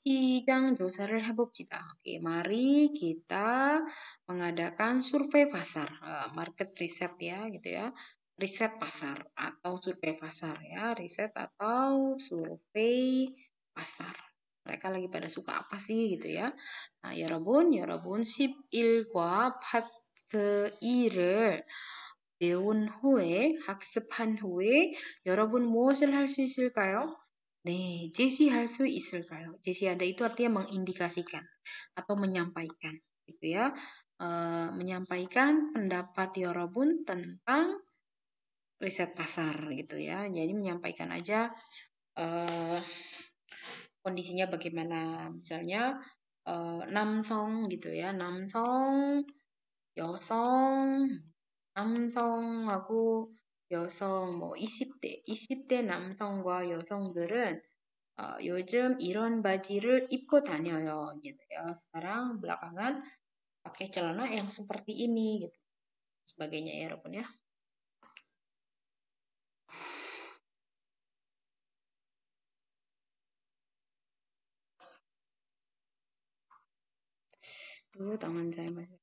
시장 조사를 해봅시다. Oke, mari kita mengadakan survei pasar, market research ya, gitu ya. Riset pasar atau survei pasar ya, riset atau survei pasar. Mereka lagi pada suka apa sih gitu ya. Nah, 여러분 11과 파트 2를 배운 후에, 학습한 후에 여러분 무엇을 할 수 있을까요? 네, 제시할 수 있을까요? 제시하다 itu artinya mengindikasikan atau menyampaikan, gitu ya. Menyampaikan pendapat 여러분 tentang riset pasar gitu ya. Jadi menyampaikan aja kondisinya bagaimana. Misalnya 남성 gitu ya. 남성, 여성, 남성하고 여성, 뭐 20대 남성과 여성들은 요즘 이런 바지를 입고 다녀요, gitu ya. Sekarang belakangan pakai celana yang seperti ini, gitu. Sebagainya ya, Robun ya. Dulu tangan saya masih.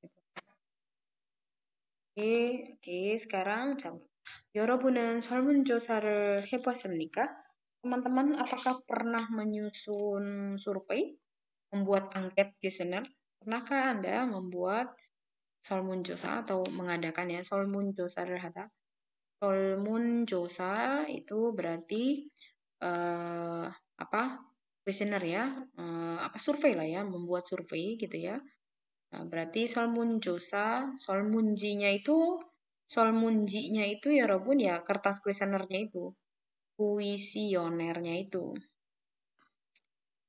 오케이, sekarang jawab. 여러분은 설문조사를 해봤습니까? Teman-teman, apakah pernah menyusun survei, membuat angket kuesioner? Pernahkah Anda membuat 설문조사 atau mengadakan ya 설문조사를 하다? 설문조사 itu berarti apa? Kuesioner ya, apa survei lah ya, membuat survei gitu ya. Nah, berarti solmunjinya itu ya Robun ya kertas kuesionernya itu, kuisionernya itu.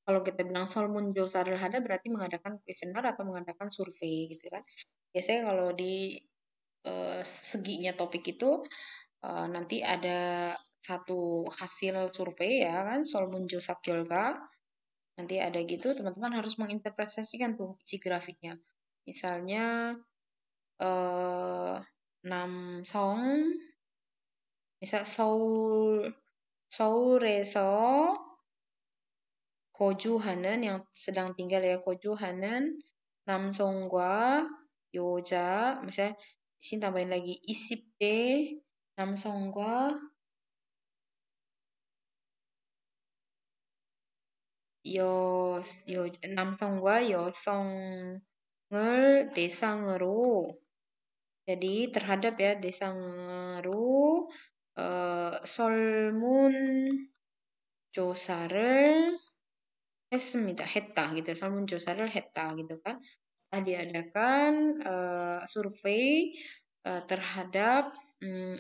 Kalau kita bilang solmunjosa hada berarti mengadakan kuesioner atau mengadakan survei gitu kan. Biasanya kalau di seginya topik itu nanti ada satu hasil survei ya kan, solmunjosa 결과. Nanti ada gitu, teman-teman harus menginterpretasikan tuh isi grafiknya. Misalnya 남성, misal 서울에서 거주하는 yang sedang tinggal ya 거주하는 남성과 여자, misalnya di sini tambahin lagi 20대 남성과 남성과 여성을 대상으로 jadi terhadap ya 대상으로 설문조사를 했다 gitu. 설문조사를 했다 gitu kan. Setelah diadakan survei terhadap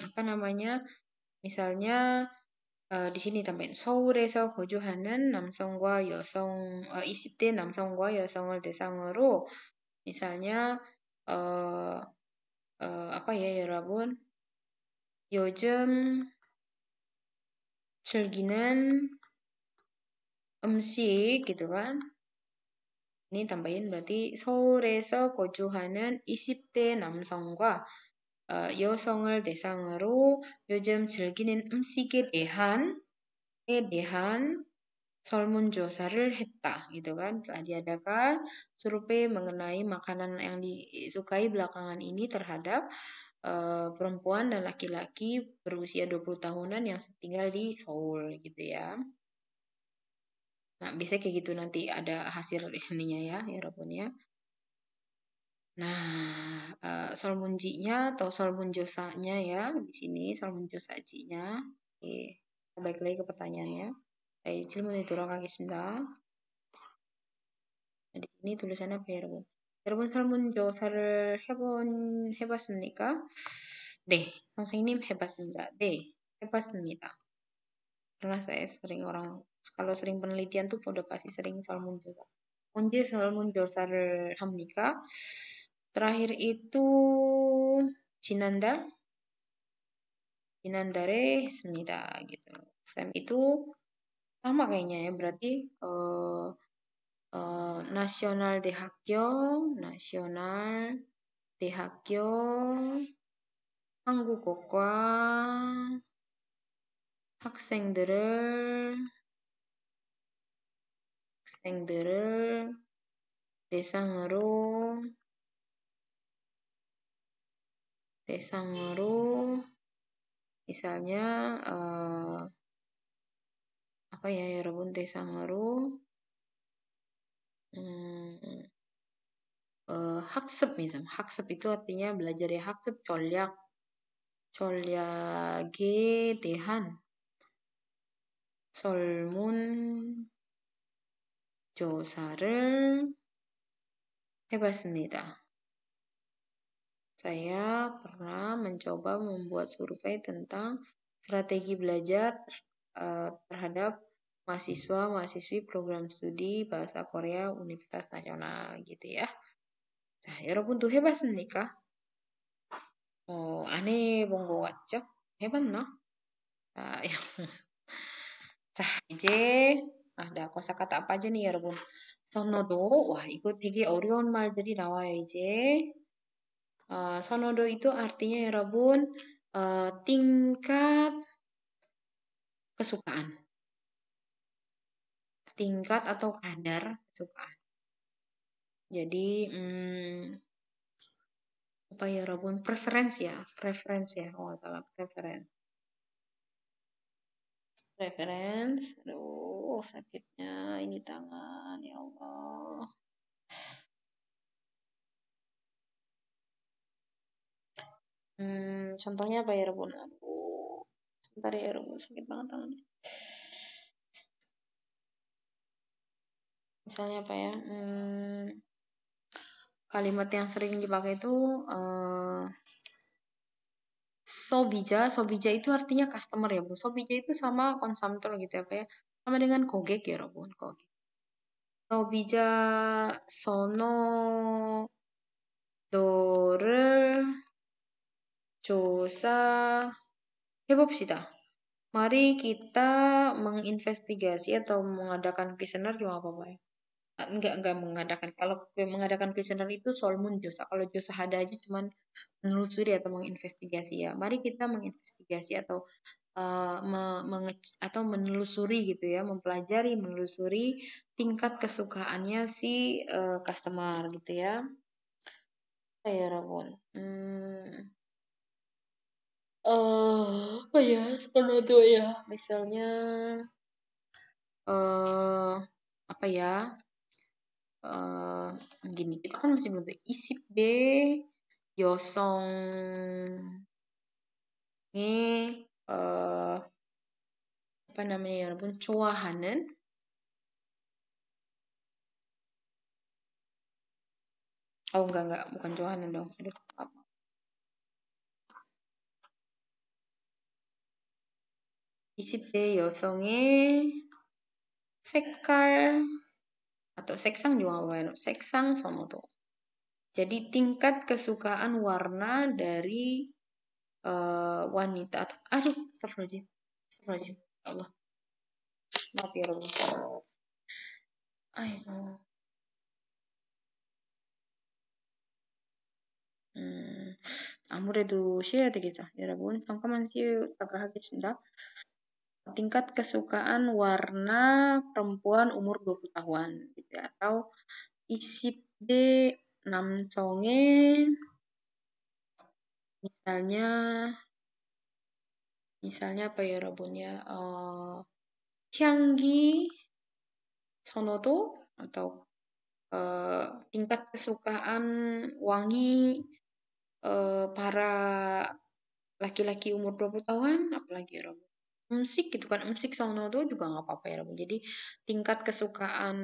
apa namanya? Misalnya di sini tambahin 서울에서 거주하는 남성과 여성 20대 남성과 여성을 대상으로 misalnya apa ya 여러분? 요즘 즐기는 음식 gitu kan. Ini tambahin berarti 서울에서 거주하는 20대 남성과 여성을 대상으로 요즘 즐기는 대한 설문조사를 했다 gitu kan. Telah diadakan survei mengenai makanan yang disukai belakangan ini terhadap perempuan dan laki-laki berusia 20 tahunan yang tinggal di Seoul gitu ya. Nah, biasanya kayak gitu nanti ada hasil ininya ya, Robun ya. Nah, solmunjinya atau solmunjosanya ya di sini solmunjosajinya. Oke, balik lagi ke pertanyaannya. 질문에 돌아가겠습니다. di sini tulisannya apa ya, 여러분? 여러분 설문조사를 해봤습니까? 네, 선생님 해봤습니다. 네, 해봤습니다. Karena saya sering kalau sering penelitian tuh udah pasti sering 설문조사. 언제 설문조사를 합니까? Terakhir itu 지난달에 했습니다. gitu. Sam itu sama kayaknya ya, berarti nasional 대학교 한국어과 학생들을 대상으로 misalnya apa ya 여러분 대상으로 학습 misalnya 학습 itu artinya belajar ya 학습 전략에 대한 설문조사를 해봤습니다. Saya pernah mencoba membuat survei tentang strategi belajar terhadap mahasiswa-mahasiswi program studi bahasa Korea Universitas Nasional gitu ya. 자, 여러분도 해봤습니까? 안 해본 것 같죠? Hebat nah. Nah, 자, 이제 kosakata apa aja nih 여러분? 선호도. Wah, ikut 되게 어려운 말들이 나와요, 이제. 선호도 itu artinya 여러분 tingkat kesukaan. Tingkat atau kadar kesukaan. Jadi apa ya 여러분? Preference ya, oh nggak salah preference. Preference, aduh sakitnya ini tangan ya Allah. Contohnya apa ya Rebun? Aduh, sebentar ya Rebun, sakit banget tangannya. Misalnya apa ya? Kalimat yang sering dipakai itu sobija. Sobija itu artinya customer ya Bu. Sobija itu sama konsumtor gitu ya Pak ya. Sama dengan kogek ya Rebun, kogek. sobija sono do를 조사 해봅시다. Mari kita menginvestigasi atau mengadakan kuesioner juga nggak apa-apa ya. Enggak mengadakan. Kalau mengadakan kuesioner itu soal josa. Kalau josa ada aja cuman menelusuri atau menginvestigasi ya. Mari kita menginvestigasi atau atau menelusuri gitu ya, mempelajari, menelusuri tingkat kesukaannya si customer gitu ya. Ya Rabun. Apa ya? Seperti ya. Misalnya apa ya? Gini, kita kan masih belum tahu. Isip de 여성의 apa namanya ya 여러분? 좋아하는 enggak, bukan 좋아하는 dong. Aduh, apa? 이십 대 여성의 색깔 atau seksang juga apa ya? Seksang sonodo. Jadi tingkat kesukaan warna dari wanita atau aduh, astagfirullahaladzim. Astagfirullahaladzim. Ya Allah. Maaf ya Rabbi. Ayo. 아무래도 쉬어야 되겠죠, 여러분. 잠깐만 쉬다가 하겠습니다. tingkat kesukaan warna perempuan umur 20 tahun gitu ya. Atau isipde namsong의 misalnya apa ya 여러분 ya? 향기 선호도 atau tingkat kesukaan wangi para laki-laki umur 20 tahun apalagi ya Rob? Musik gitu kan, musik sonodo juga nggak apa-apa ya Rob. Jadi tingkat kesukaan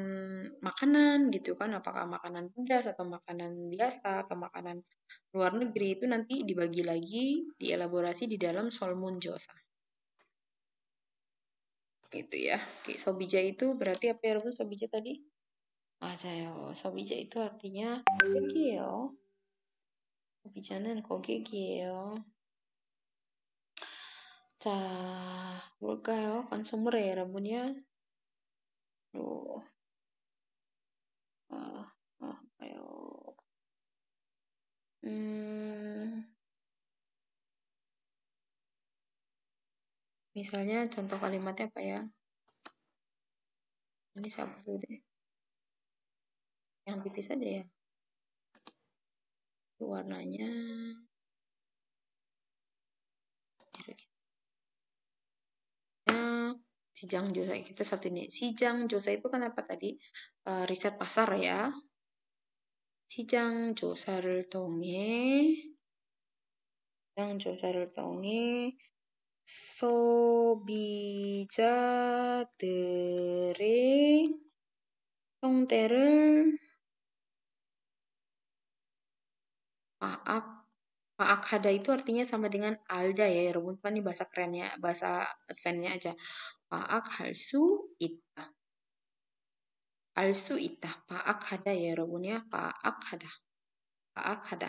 makanan gitu kan, apakah makanan pedas atau makanan biasa atau makanan luar negeri itu nanti dibagi lagi, dielaborasi di dalam solmunjosa. Gitu ya. Oke, sobija itu berarti apa ya Rob? Sobija tadi? 맞아요. sobija itu artinya 고객이에요. 소비자는 고객이에요. 자, 뭘까요? 건수물의 여러분이요. 로, 아요. Misalnya contoh kalimatnya apa ya? Ini siapa dulu deh. Yang tipis aja ya. Warnanya biru gitu. Sijang Josa kita satu ini. Sijang Josa itu kan apa tadi? Riset pasar ya. 시장 조사를 통해 소비자들의 형태를 paak hada itu artinya sama dengan alda ya Robun. Ini bahasa kerennya, bahasa advance-nya aja. Paak halsu ita. Alsu ita. Paak hada ya Robun ya. Paak hada.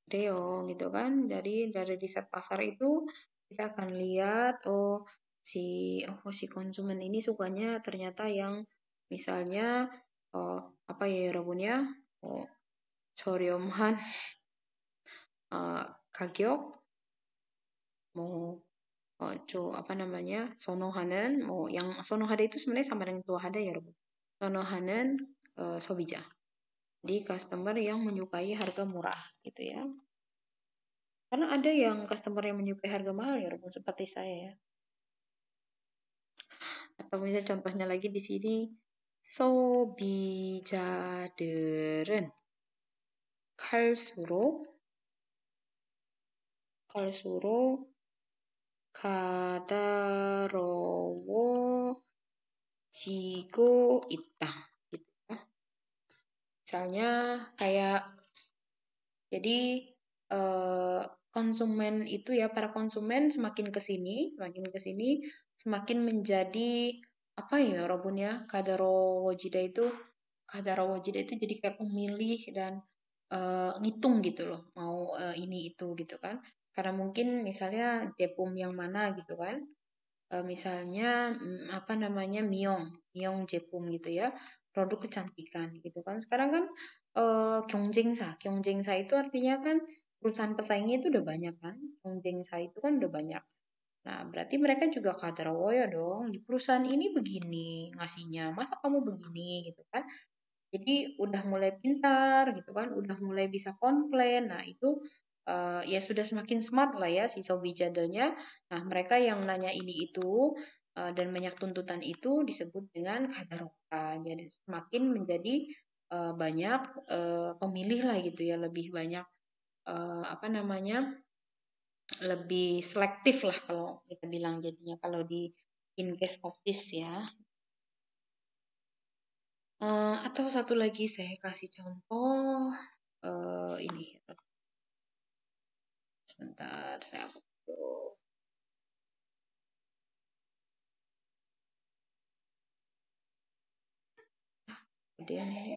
Reo gitu kan. Jadi dari riset pasar itu kita akan lihat si konsumen ini sukanya ternyata yang misalnya apa ya 여러분 ya? 저렴한 가격 뭐 apa namanya? 선호하는 뭐 yang 선호하다 itu sebenarnya sama dengan 좋아하다 ya, 여러분. 선호하는 소비자. Jadi customer yang menyukai harga murah gitu ya. Karena ada yang customer yang menyukai harga mahal ya, walaupun seperti saya ya. Atau misalnya contohnya lagi di sini, 소비자들은 갈수록 갈수록 까다로워지고 있다. Gitu ya. Misalnya kayak jadi konsumen itu ya para konsumen semakin ke sini semakin menjadi apa ya Robun ya kadaro wajida itu jadi kayak pemilih dan ngitung gitu loh mau ini itu gitu kan karena mungkin misalnya Jepum yang mana gitu kan. Misalnya apa namanya Myeong Jepum gitu ya produk kecantikan gitu kan sekarang kan 경쟁사 itu artinya kan perusahaan pesaingnya itu udah banyak kan 경쟁사 itu kan udah banyak nah berarti mereka juga kadrawoyo dong di perusahaan ini begini ngasihnya masa kamu begini gitu kan jadi udah mulai pintar gitu kan, udah mulai bisa komplain. Nah itu ya sudah semakin smart lah ya si Sobi Jadelnya. Nah mereka yang nanya ini itu dan banyak tuntutan itu disebut dengan kadaroka. Jadi semakin menjadi banyak pemilih lah gitu ya, lebih banyak apa namanya, lebih selektif lah kalau kita bilang jadinya kalau di in case of this ya. Atau satu lagi saya kasih contoh ini sebentar saya hapus dulu. Kemudian ini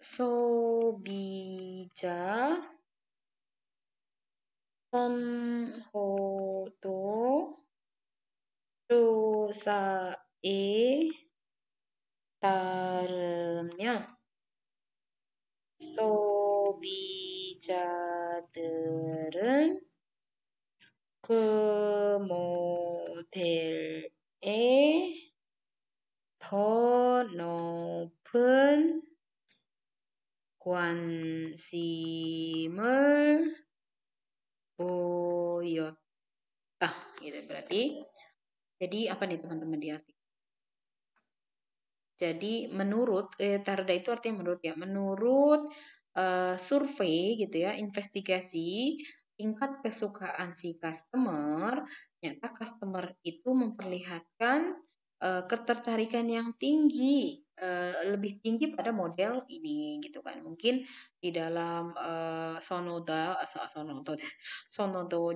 소비자 선호도 조사에 따르면 소비자들은 그 모델에 더 높은 관심을 보였다. Gitu berarti. Jadi apa nih teman-teman di arti? Jadi menurut tarda itu artinya menurut ya. Menurut survei gitu ya, investigasi tingkat kesukaan si customer, ternyata customer itu memperlihatkan ketertarikan yang tinggi, lebih tinggi pada model ini gitu kan. Mungkin di dalam Sonodo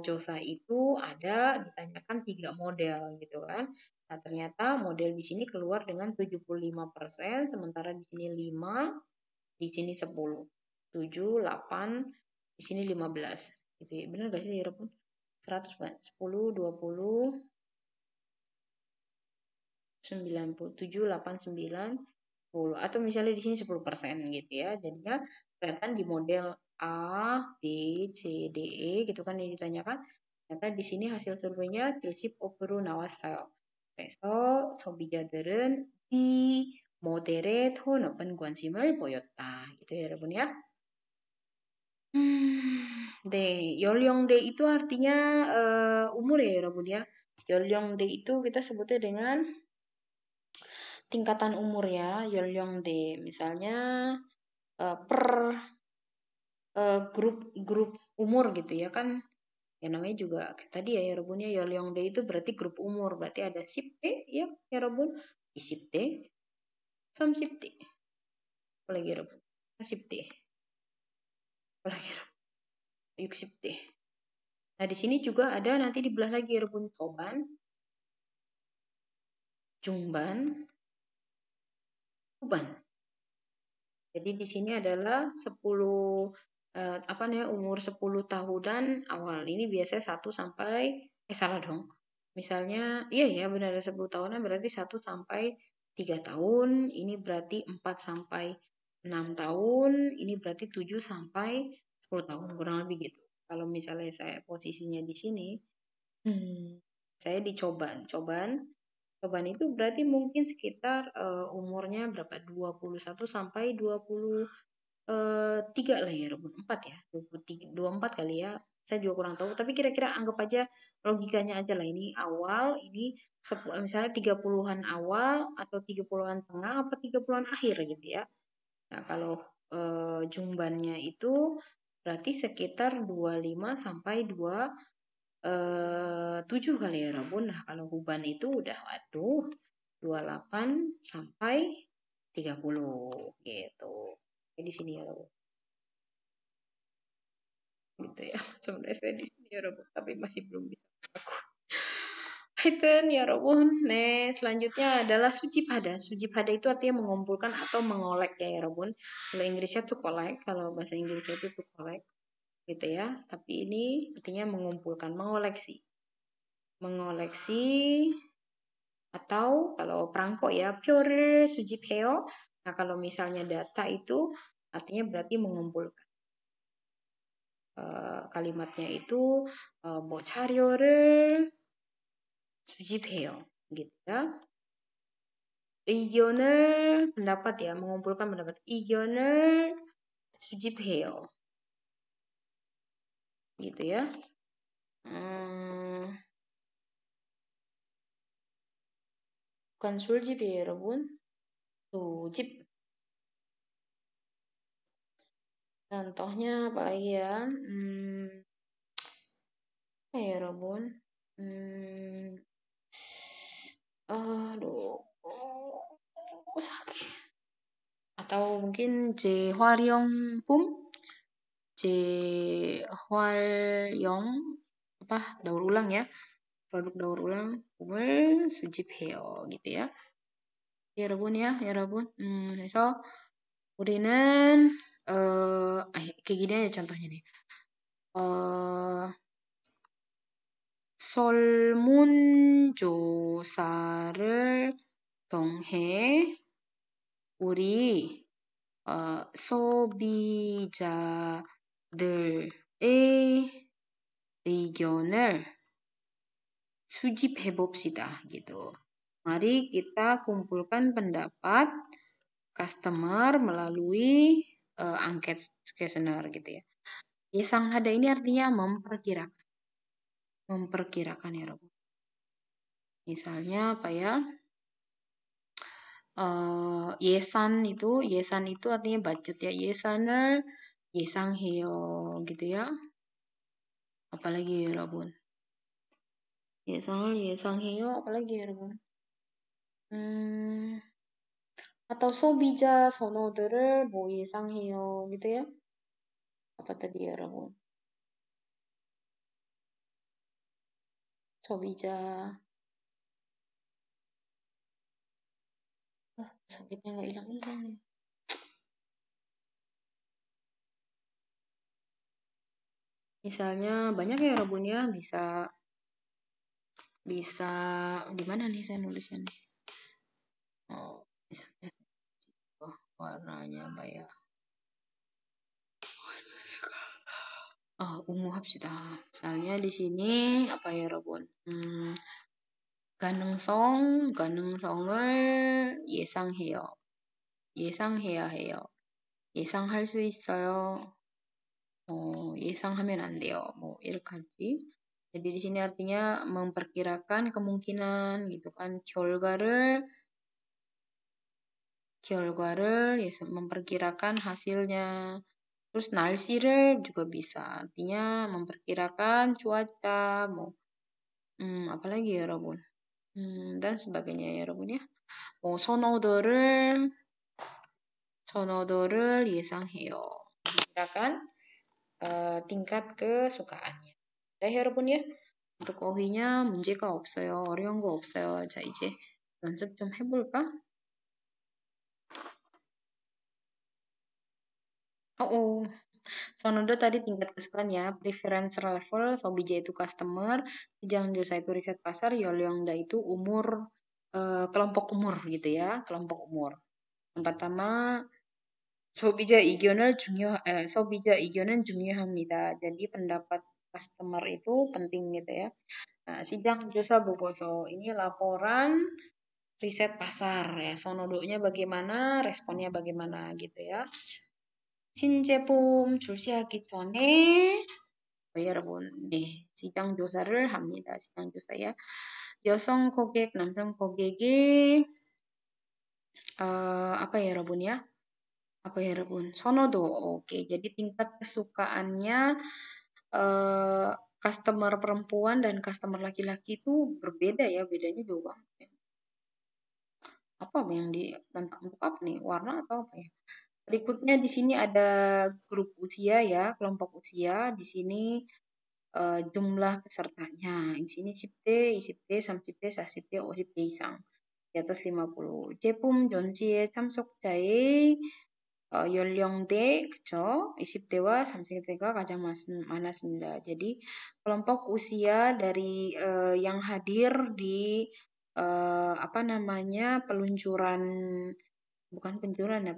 Josa itu ada ditanyakan 3 model gitu kan. Nah, ternyata model di sini keluar dengan 75%, sementara di sini 5, di sini 10. 7, 8, di sini 15. Gitu ya. Benar gak sih, Rabun? 100 kan? 10, 20, 97, 8, 9, 10. Atau misalnya di sini 10% gitu ya. Jadinya kelihatan di model A, B, C, D, E gitu kan yang ditanyakan. Ternyata di sini hasil surveinya 질집 5% 나왔어요. 그래서 소비자들은 이 모델에 더 높은 관심을 보였다. gitu ya, 여러분 ya. D. 연령대 itu artinya umur ya, 여러분 ya. 연령대 itu kita sebutnya dengan tingkatan umur ya, 연령대. Misalnya per grup umur gitu ya kan. Ya namanya juga tadi ya 여러분 ya 연령대 itu berarti grup umur. Berarti ada 10대 ya 여러분. 20대, 30대. apalagi 여러분. 40대. apalagi 여러분. 60대. Nah, di sini juga ada nanti dibelah lagi 여러분. Toban, Jungban, huban. Jadi di sini adalah 10 umur 10 tahunan awal. Ini biasanya 1 sampai salah dong. Misalnya, iya ya benar 10 tahunan berarti 1 sampai 3 tahun, ini berarti 4 sampai 6 tahun, ini berarti 7 sampai 10 tahun, kurang lebih gitu. Kalau misalnya saya posisinya di sini, saya dicobaan. Cobaan itu berarti mungkin sekitar umurnya berapa? 21 sampai 23 lah ya, 24 ya, 23, 24 kali ya. Saya juga kurang tahu, tapi kira-kira anggap aja logikanya aja lah ini awal, ini misalnya 30-an awal atau 30-an tengah apa 30-an akhir gitu ya. Nah, kalau jumbannya itu berarti sekitar 25 sampai 7 kali ya Rabun. Nah, kalau huban itu udah waduh 28 sampai 30 gitu. Di sini ya Rabun. Gitu ya. Sebenarnya saya di sini ya Rabun, tapi masih belum bisa aku. Haiten ya Rabun. Nah, selanjutnya adalah suci pada. Suci pada itu artinya mengumpulkan atau mengolek ya Rabun. Kalau Inggrisnya tuh collect, kalau bahasa Inggrisnya itu tuh collect gitu ya. Tapi ini artinya mengumpulkan, mengoleksi. Mengoleksi atau kalau perangko ya pure su집해요. Nah, kalau misalnya data itu artinya berarti mengumpulkan. Kalimatnya itu 뭐 자료를 수집해요. gitu ya. 의견을 pendapat ya, mengumpulkan pendapat. 의견을 수집해요. gitu ya. Bukan 술집이에요, 여러분. 수집. Contohnya apa lagi ya? Apa ya, 여러분? Aduh, sakit. Atau mungkin 재활용품, 재활용 apa daur ulang ya, produk daur ulang, 을 수집해요 gitu ya. 여러분. 그래서 우리는 kayak gini aja contohnya nih. 설문조사를 통해 우리 소비자들의 의견을 수집해 봅시다 gitu. Mari kita kumpulkan pendapat customer melalui angket questionnaire gitu ya. 예상하다 ini artinya memperkirakan. Memperkirakan ya Rob. Misalnya apa ya? 예산 itu artinya budget ya. 예산을 예상해요 gitu ya. Apalagi ya 여러분. 예상을 예상해요. apalagi ya 여러분. atau 소비자 선호들을 뭐 예상해요 gitu ya. apa tadi ya 여러분? 소비자 sakitnya nggak hilang-hilang nih. Misalnya banyak ya Rabun ya, bisa gimana nih saya nulisnya nih? Misalnya warnanya apa ya? ungu 합시다. Misalnya di sini apa ya Rabun? 가능성을 예상해요. 예상해야 해요. 예상할 수 있어요. 예상하면 안 돼요. 뭐 이렇게 하지. Jadi di sini artinya memperkirakan kemungkinan gitu kan. 결과를 memperkirakan hasilnya. Terus 날씨를 juga bisa. Artinya memperkirakan cuaca. Mau apalagi ya 여러분. dan sebagainya ya 여러분 ya. 선호도를 예상해요. Memperkirakan tingkat kesukaannya. 네, 여러분 야. untuk 어휘냐 문제가 없어요. 어려운 거 없어요. 자, 이제 연습 좀 해볼까? Oh, Sonodo tadi tingkat kesukaan ya, preference level, Sobija itu customer, Sijang Josa itu riset pasar, Yolyongda itu umur, kelompok umur gitu ya, kelompok umur. Yang pertama, 소비자 이견은 중요합니다. Jadi pendapat customer itu penting gitu ya. Nah, Sijang Josa Boboso, ini laporan riset pasar ya, sonodonya bagaimana, responnya bagaimana gitu ya. 신제품 출시하기 전에 여러분, 네, 시장 조사를 합니다. 시장 조사야. 여성 고객, 남성 고객이 apa ya, 여러분 ya? Apa ya, 여러분? 선호도. Oke, jadi tingkat kesukaannya eh, customer perempuan dan customer laki-laki itu berbeda ya, bedanya jauh banget ya. Apa yang di tentang untuk apa nih? Warna atau apa ya? Berikutnya di sini ada grup usia ya, kelompok usia. Di sini jumlah pesertanya. Di sini 10대, 20대, 30대, 40대, 50대 이상. di atas 50. 제품 전시회 참석자의 연령대, 그쵸? 20대와 30대가 가장 많았습니다. Jadi kelompok usia dari yang hadir di apa namanya peluncuran, bukan peluncuran ya,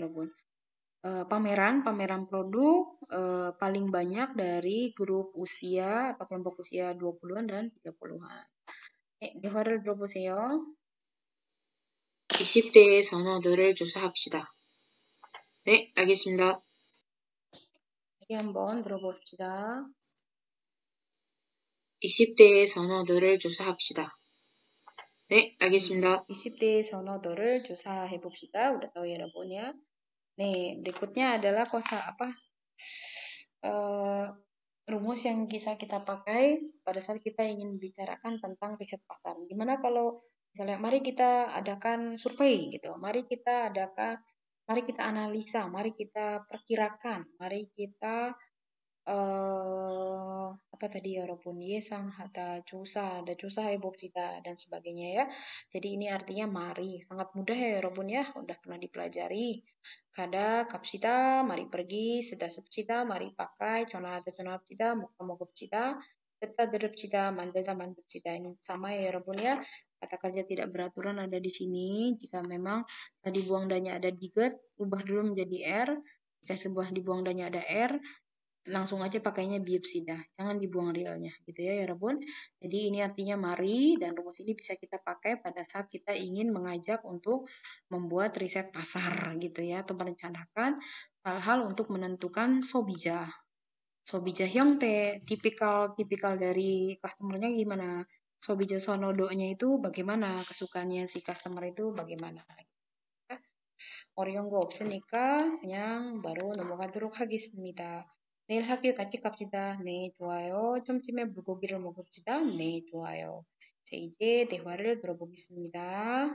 Robun. Pameran produk paling banyak dari grup usia atau kelompok usia 20-an dan 30-an. 대화를 들어보세요. 20대의 선호도를 조사합시다. 네, 알겠습니다. 다시 한번 들어봅시다. 20대의 선호도를 조사합시다. 네, 알겠습니다. 20대 선호도를 조사해 봅시다. Udah tahu ya, Rabun ya. Nih, berikutnya adalah kosa apa? Rumus yang bisa kita pakai pada saat kita ingin membicarakan tentang riset pasar. Gimana kalau misalnya mari kita adakan survei gitu. Mari kita analisa, mari kita perkirakan, mari kita apa tadi ya Robun Yesang ada Cusa Hebopsita dan sebagainya ya. Jadi ini artinya mari, sangat mudah ya Robun ya, udah pernah dipelajari. Kada kapsita, mari pergi, seda sepsita, mari pakai, cona hapsita, mukta mogopsita, teta derepsita, mandata mandepsita. Ini sama ya Robun ya. Kata kerja tidak beraturan ada di sini. Jika memang tadi buang danya ada diget, ubah dulu menjadi R. Jika sebuah dibuang danya ada R, langsung aja pakainya biopsida, jangan dibuang realnya gitu ya ya Rabun. Jadi ini artinya mari, dan rumus ini bisa kita pakai pada saat kita ingin mengajak untuk membuat riset pasar gitu ya, atau merencanakan hal-hal untuk menentukan sobija. Sobija hyongte, tipikal dari customernya gimana? Sobija sonodonya itu bagaimana? Kesukaannya si customer itu bagaimana? 어려운 거 없으니까 그냥 바로 넘어가도록 하겠습니다. 내일 학교 같이 갑시다. 네, 좋아요. 점심에 물고기를 먹읍시다. 네, 좋아요. 자, 이제 대화를 들어보겠습니다.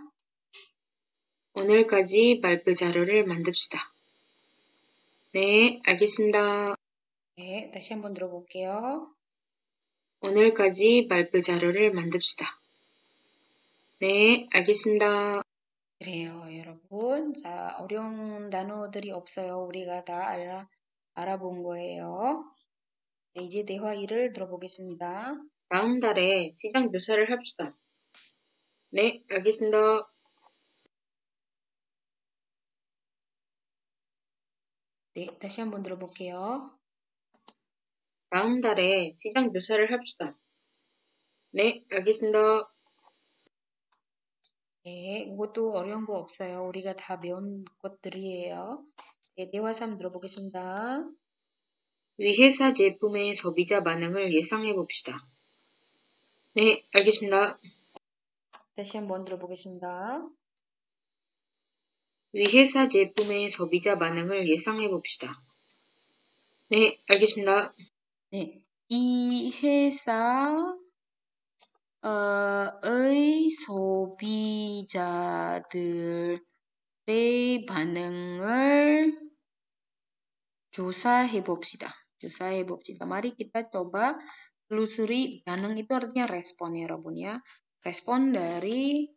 오늘까지 발표 자료를 만듭시다. 네, 알겠습니다. 네, 다시 한번 들어볼게요. 오늘까지 발표 자료를 만듭시다. 네, 알겠습니다. 그래요, 여러분. 자, 어려운 단어들이 없어요. 우리가 다 알아본 거예요. 네, 이제 대화 1을 들어보겠습니다. 다음 달에 시장 조사를 합시다. 네, 알겠습니다. 네, 다시 한번 들어볼게요. 다음 달에 시장 조사를 합시다. 네, 알겠습니다. 네, 이것도 어려운 거 없어요. 우리가 다 배운 것들이에요. 네, 대화 3 들어보겠습니다. 위 회사 제품의 소비자 반응을 예상해 봅시다. 네, 알겠습니다. 다시 한번 들어보겠습니다. 위 회사 제품의 소비자 반응을 예상해 봅시다. 네, 알겠습니다. 네, 이 회사의 소비자들의 반응을 조사해 봅시다. 조사해 봅시다. Mari kita coba telusuri. 반응 itu artinya respon ya, Robun ya. Respon dari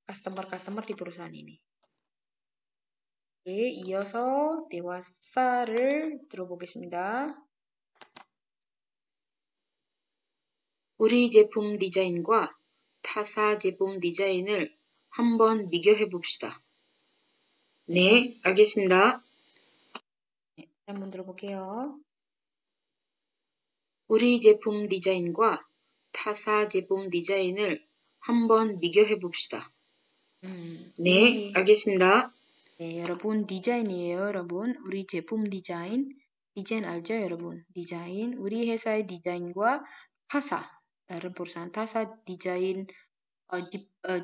customer-customer di perusahaan ini. 네, 이어서 대화사를 들어보겠습니다. 우리 제품 디자인과 타사 제품 디자인을 한번 비교해 봅시다. 네, 알겠습니다. 한번 들어볼게요. 우리 제품 디자인과 타사 제품 디자인을 한번 비교해 봅시다. 네, 알겠습니다. 네, 여러분 디자인이에요, 여러분. 우리 제품 디자인. 디자인 알죠, 여러분? 디자인. 우리 회사의 디자인과 타사, 다른 perusahaan 타사 디자인,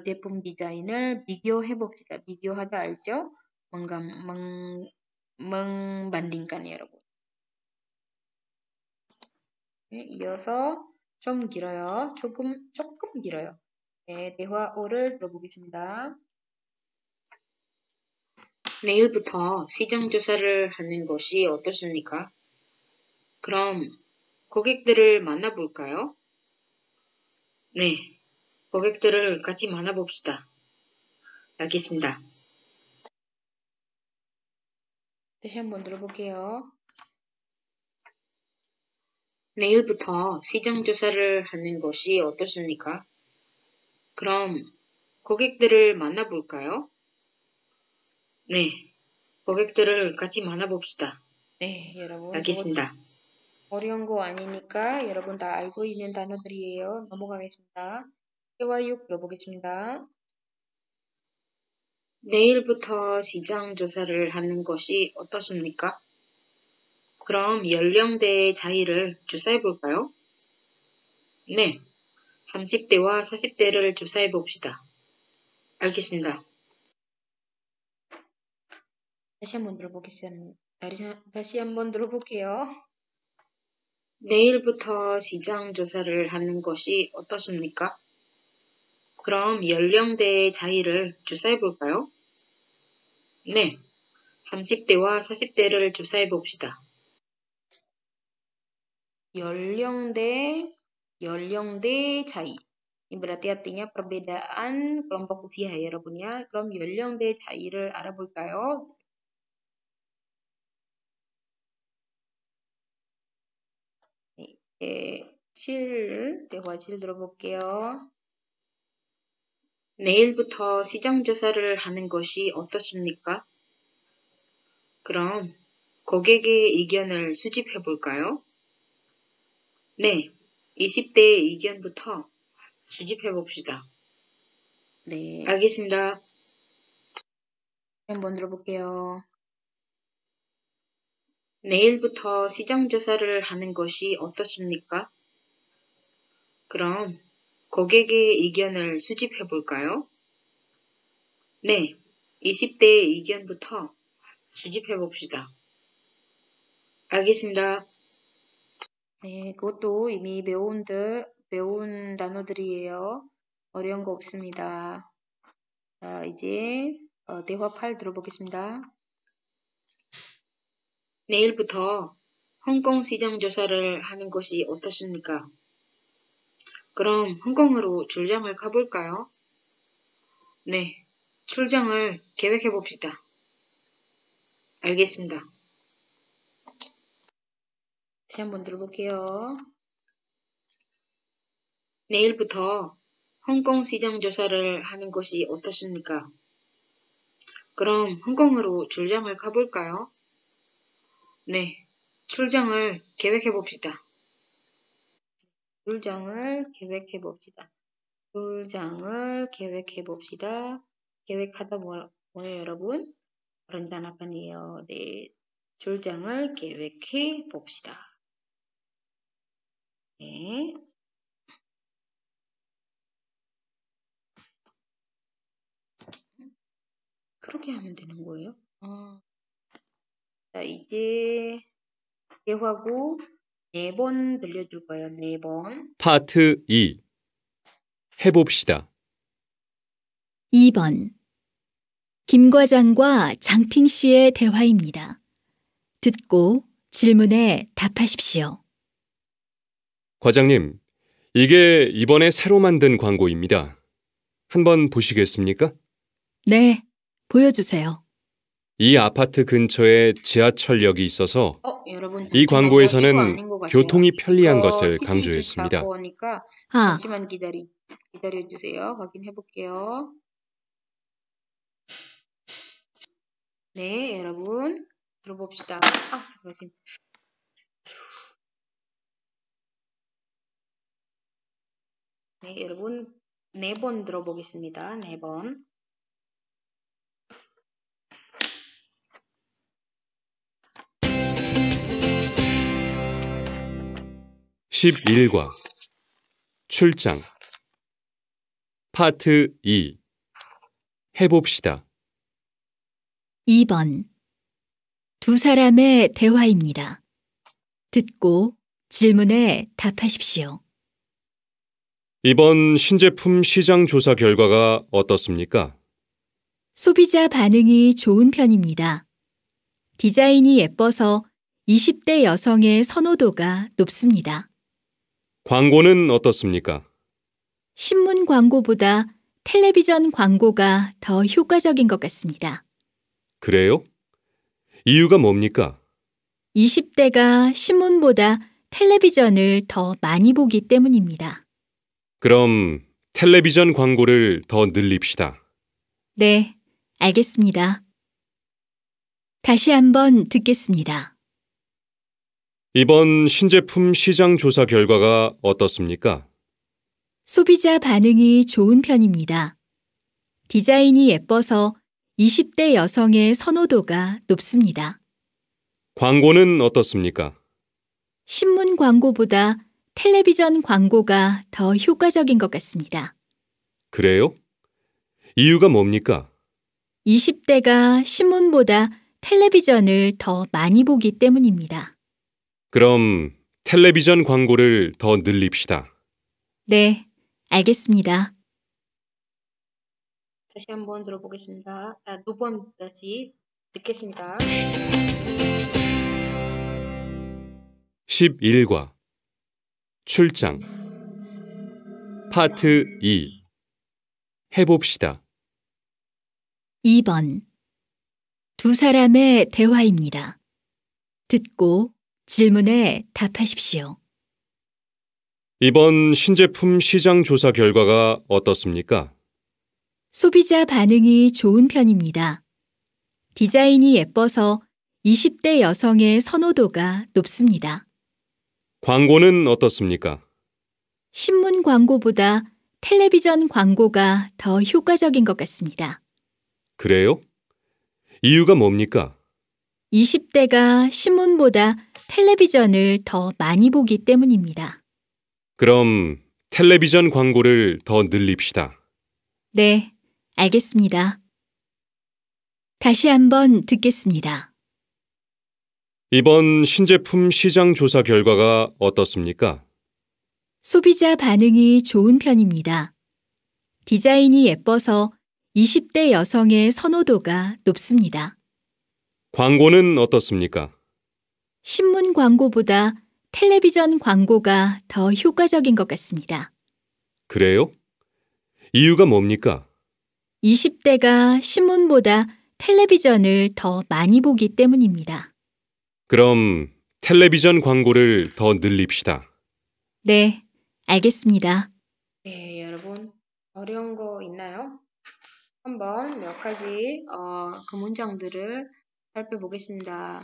제품 디자인을 비교해 봅시다. 비교하다 알죠? membandingkan, 여러분. 네, 이어서 좀 길어요. 조금 길어요. 네, 대화 5를 들어보겠습니다. 내일부터 시장 조사를 하는 것이 어떻습니까? 그럼 고객들을 만나볼까요? 네, 고객들을 같이 만나봅시다. 알겠습니다. 다시 한번 들어볼게요. 내일부터 시장 조사를 하는 것이 어떻습니까? 그럼 고객들을 만나볼까요? 네, 고객들을 같이 만나봅시다. 네, 여러분. 알겠습니다. 어려운 거 아니니까 여러분 다 알고 있는 단어들이에요. 넘어가겠습니다. 대화 6 들어보겠습니다. 내일부터 시장 조사를 하는 것이 어떻습니까? 그럼 연령대의 차이를 조사해 볼까요? 네, 30대와 40대를 조사해 봅시다. 알겠습니다. 다시 한번 들어보겠습니다. 다시 한번 들어볼게요. 내일부터 시장 조사를 하는 것이 어떻습니까? 그럼 연령대의 차이를 조사해 볼까요? 네, 30대와 40대를 조사해 봅시다. 연령대 차이. Ini berarti artinya perbedaan kelompok usia ya, 여러분 ya. 그럼 연령대 차이를 알아볼까요? 네, 이제 대화 7 들어볼게요. 내일부터 시장 조사를 하는 것이 어떻습니까? 그럼 고객의 의견을 수집해 볼까요? 네, 20대의 의견부터 수집해 봅시다. 네, 알겠습니다. 한번 들어볼게요. 내일부터 시장 조사를 하는 것이 어떻습니까? 그럼 고객의 의견을 수집해 볼까요? 네, 20대의 의견부터 수집해 봅시다. 알겠습니다. 네, 그것도 이미 배운 단어들이에요. 어려운 거 없습니다. 자, 이제 대화 8 들어보겠습니다. 내일부터 홍콩 시장 조사를 하는 것이 어떻습니까? 그럼 홍콩으로 출장을 가볼까요? 네, 출장을 계획해 봅시다. 알겠습니다. 다시 한번 들어볼게요. 내일부터 홍콩 시장 조사를 하는 것이 어떻습니까? 그럼 홍콩으로 출장을 가볼까요? 네, 출장을 계획해 봅시다. 출장을 계획해 봅시다. 출장을 계획해 봅시다. 계획하다 뭐예요, 여러분? rencanakan이에요. 네, 출장을 계획해 봅시다. 네. 그렇게 하면 되는 거예요? 자, 이제 대화구 4번 들려줄 거예요. 4번. 파트 2. 해봅시다. 2번. 김 과장과 장핑 씨의 대화입니다. 듣고 질문에 답하십시오. 과장님, 이게 이번에 새로 만든 광고입니다. 한번 보시겠습니까? 네, 보여주세요. 이 아파트 근처에 지하철역이 있어서 여러분 이 잠시만요. 이거 광고에서는 아닌 것 같아요. 교통이 편리한 이거 것을 12주 강조했습니다. 4번이니까 아, 잠시만 기다려주세요. 확인해 볼게요. 네, 여러분 들어봅시다. 스톱하지. 네, 여러분 4번 들어보겠습니다. 4번. (11과) 출장 파트 2 해봅시다. 2번. 두 사람의 대화입니다. 듣고 질문에 답하십시오. 이번 신제품 시장 조사 결과가 어떻습니까? 소비자 반응이 좋은 편입니다. 디자인이 예뻐서 20대 여성의 선호도가 높습니다. 광고는 어떻습니까? 신문 광고보다 텔레비전 광고가 더 효과적인 것 같습니다. 그래요? 이유가 뭡니까? 20대가 신문보다 텔레비전을 더 많이 보기 때문입니다. 그럼 텔레비전 광고를 더 늘립시다. 네, 알겠습니다. 다시 한번 듣겠습니다. 이번 신제품 시장 조사 결과가 어떻습니까? 소비자 반응이 좋은 편입니다. 디자인이 예뻐서 20대 여성의 선호도가 높습니다. 광고는 어떻습니까? 신문 광고보다 텔레비전 광고가 더 효과적인 것 같습니다. 그래요? 이유가 뭡니까? 20대가 신문보다 텔레비전을 더 많이 보기 때문입니다. 그럼 텔레비전 광고를 더 늘립시다. 네, 알겠습니다. 다시 한번 들어보겠습니다. 2번 다시 듣겠습니다. 11과 출장 파트 2 해봅시다. 2번. 두 사람의 대화입니다. 듣고 질문에 답하십시오. 이번 신제품 시장 조사 결과가 어떻습니까? 소비자 반응이 좋은 편입니다. 디자인이 예뻐서 20대 여성의 선호도가 높습니다. 광고는 어떻습니까? 신문 광고보다 텔레비전 광고가 더 효과적인 것 같습니다. 그래요? 이유가 뭡니까? 20대가 신문보다 텔레비전을 더 많이 보기 때문입니다. 그럼 텔레비전 광고를 더 늘립시다. 네, 알겠습니다. 다시 한번 듣겠습니다. 이번 신제품 시장 조사 결과가 어떻습니까? 소비자 반응이 좋은 편입니다. 디자인이 예뻐서 20대 여성의 선호도가 높습니다. 광고는 어떻습니까? 신문 광고보다 텔레비전 광고가 더 효과적인 것 같습니다. 그래요? 이유가 뭡니까? 20대가 신문보다 텔레비전을 더 많이 보기 때문입니다. 그럼 텔레비전 광고를 더 늘립시다. 네, 알겠습니다. 네, 여러분 어려운 거 있나요? 한번 몇 가지 그 문장들을 살펴보겠습니다.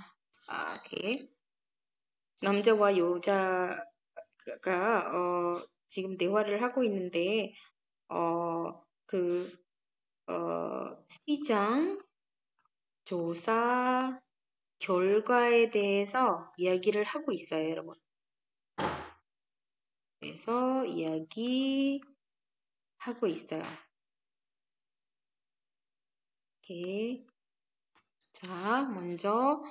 이렇게 남자와 여자가 지금 대화를 하고 있는데 시장 조사 결과에 대해서 이야기를 하고 있어요, 여러분. 그래서 이야기하고 있어요. 이렇게. 자, 먼저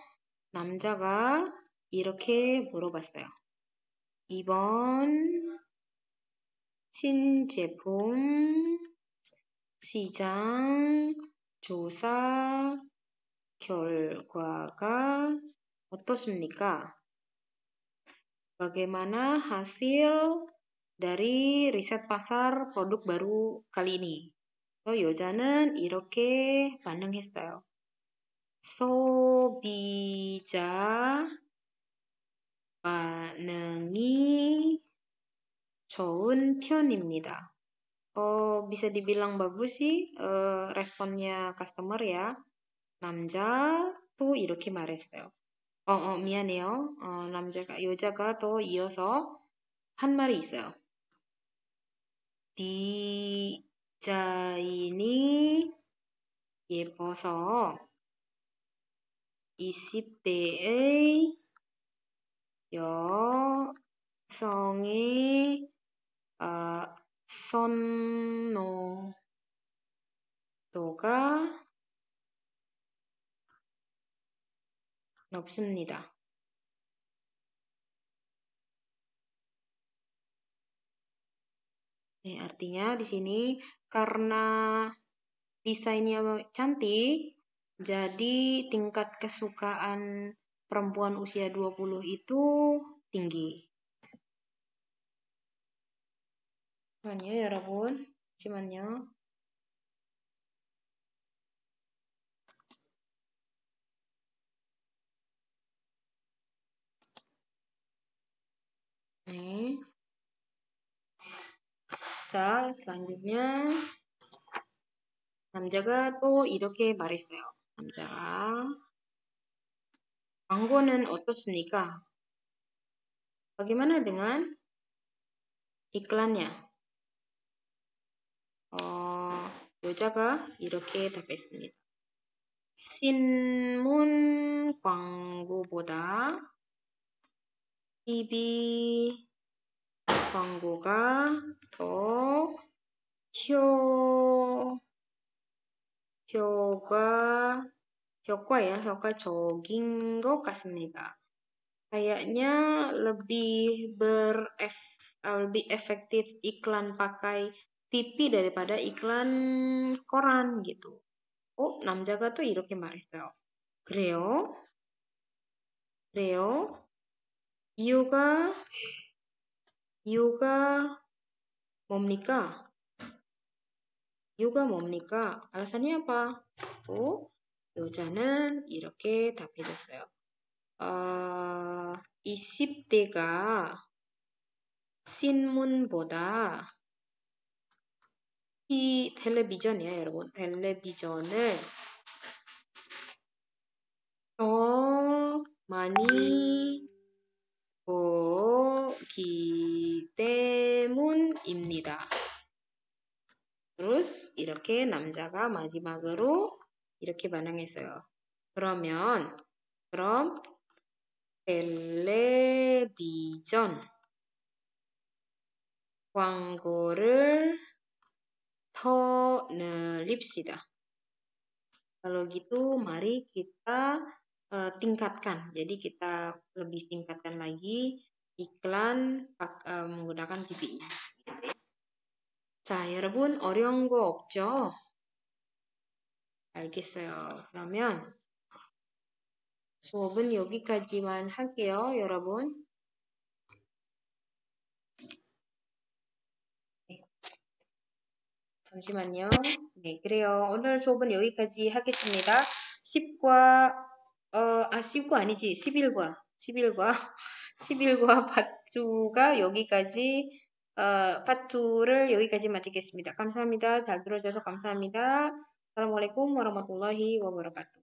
남자가 이렇게 물어봤어요. 이번 신제품 시장 조사 결과가 어떻습니까? Bagaimana hasil dari riset pasar produk baru kali ini? 여자는 이렇게 반응했어요. 소비자 반응이 좋은 편입니다. Bisa dibilang bagus sih responnya customer ya. 남자 또 이렇게 말했어요. 미안해요. 여자가 또 이어서 한 말이 있어요. 디자인이 예뻐서 20대의 여성의 선호도가 높습니다. Artinya di sini karena desainnya cantik, jadi tingkat kesukaan perempuan usia 20 itu tinggi. 잠시만요, 여러분. 잠시만요. 네. 자, selanjutnya 남자가 또 이렇게 말했어요. 남자가 광고는 어떻습니까? Bagaimana dengan iklannya? 여자가 이렇게 답했습니다. 신문 광고보다 TV 광고가 더 효과적인 것 같습니다. Kayaknya lebih efektif iklan pakai TV daripada iklan koran gitu. 남자가 또 이렇게 말했어요. 그래요? 이유가 뭡니까? alasannya apa? 여자는 이렇게 답해줬어요. 20대가 신문보다 이 텔레비전이야, 여러분. 텔레비전을 더 많이 보기 때문입니다. Terus 이렇게 남자가 마지막으로 이렇게 반응했어요. 그럼 텔레비전 광고를 더 늘립시다. Kalau gitu, mari kita tingkatkan. Jadi kita lebih tingkatkan lagi iklan menggunakan TV-nya. 자, 여러분 어려운 거 없죠? 알겠어요. 그러면 수업은 여기까지만 할게요, 여러분. 잠시만요. 네, 그래요. 오늘 수업은 여기까지 하겠습니다. 10과 10과 아니지. 11과 파트가 여기까지 파트를 여기까지 마치겠습니다. 감사합니다. 잘 들어줘서 감사합니다. Assalamualaikum warahmatullahi wabarakatuh.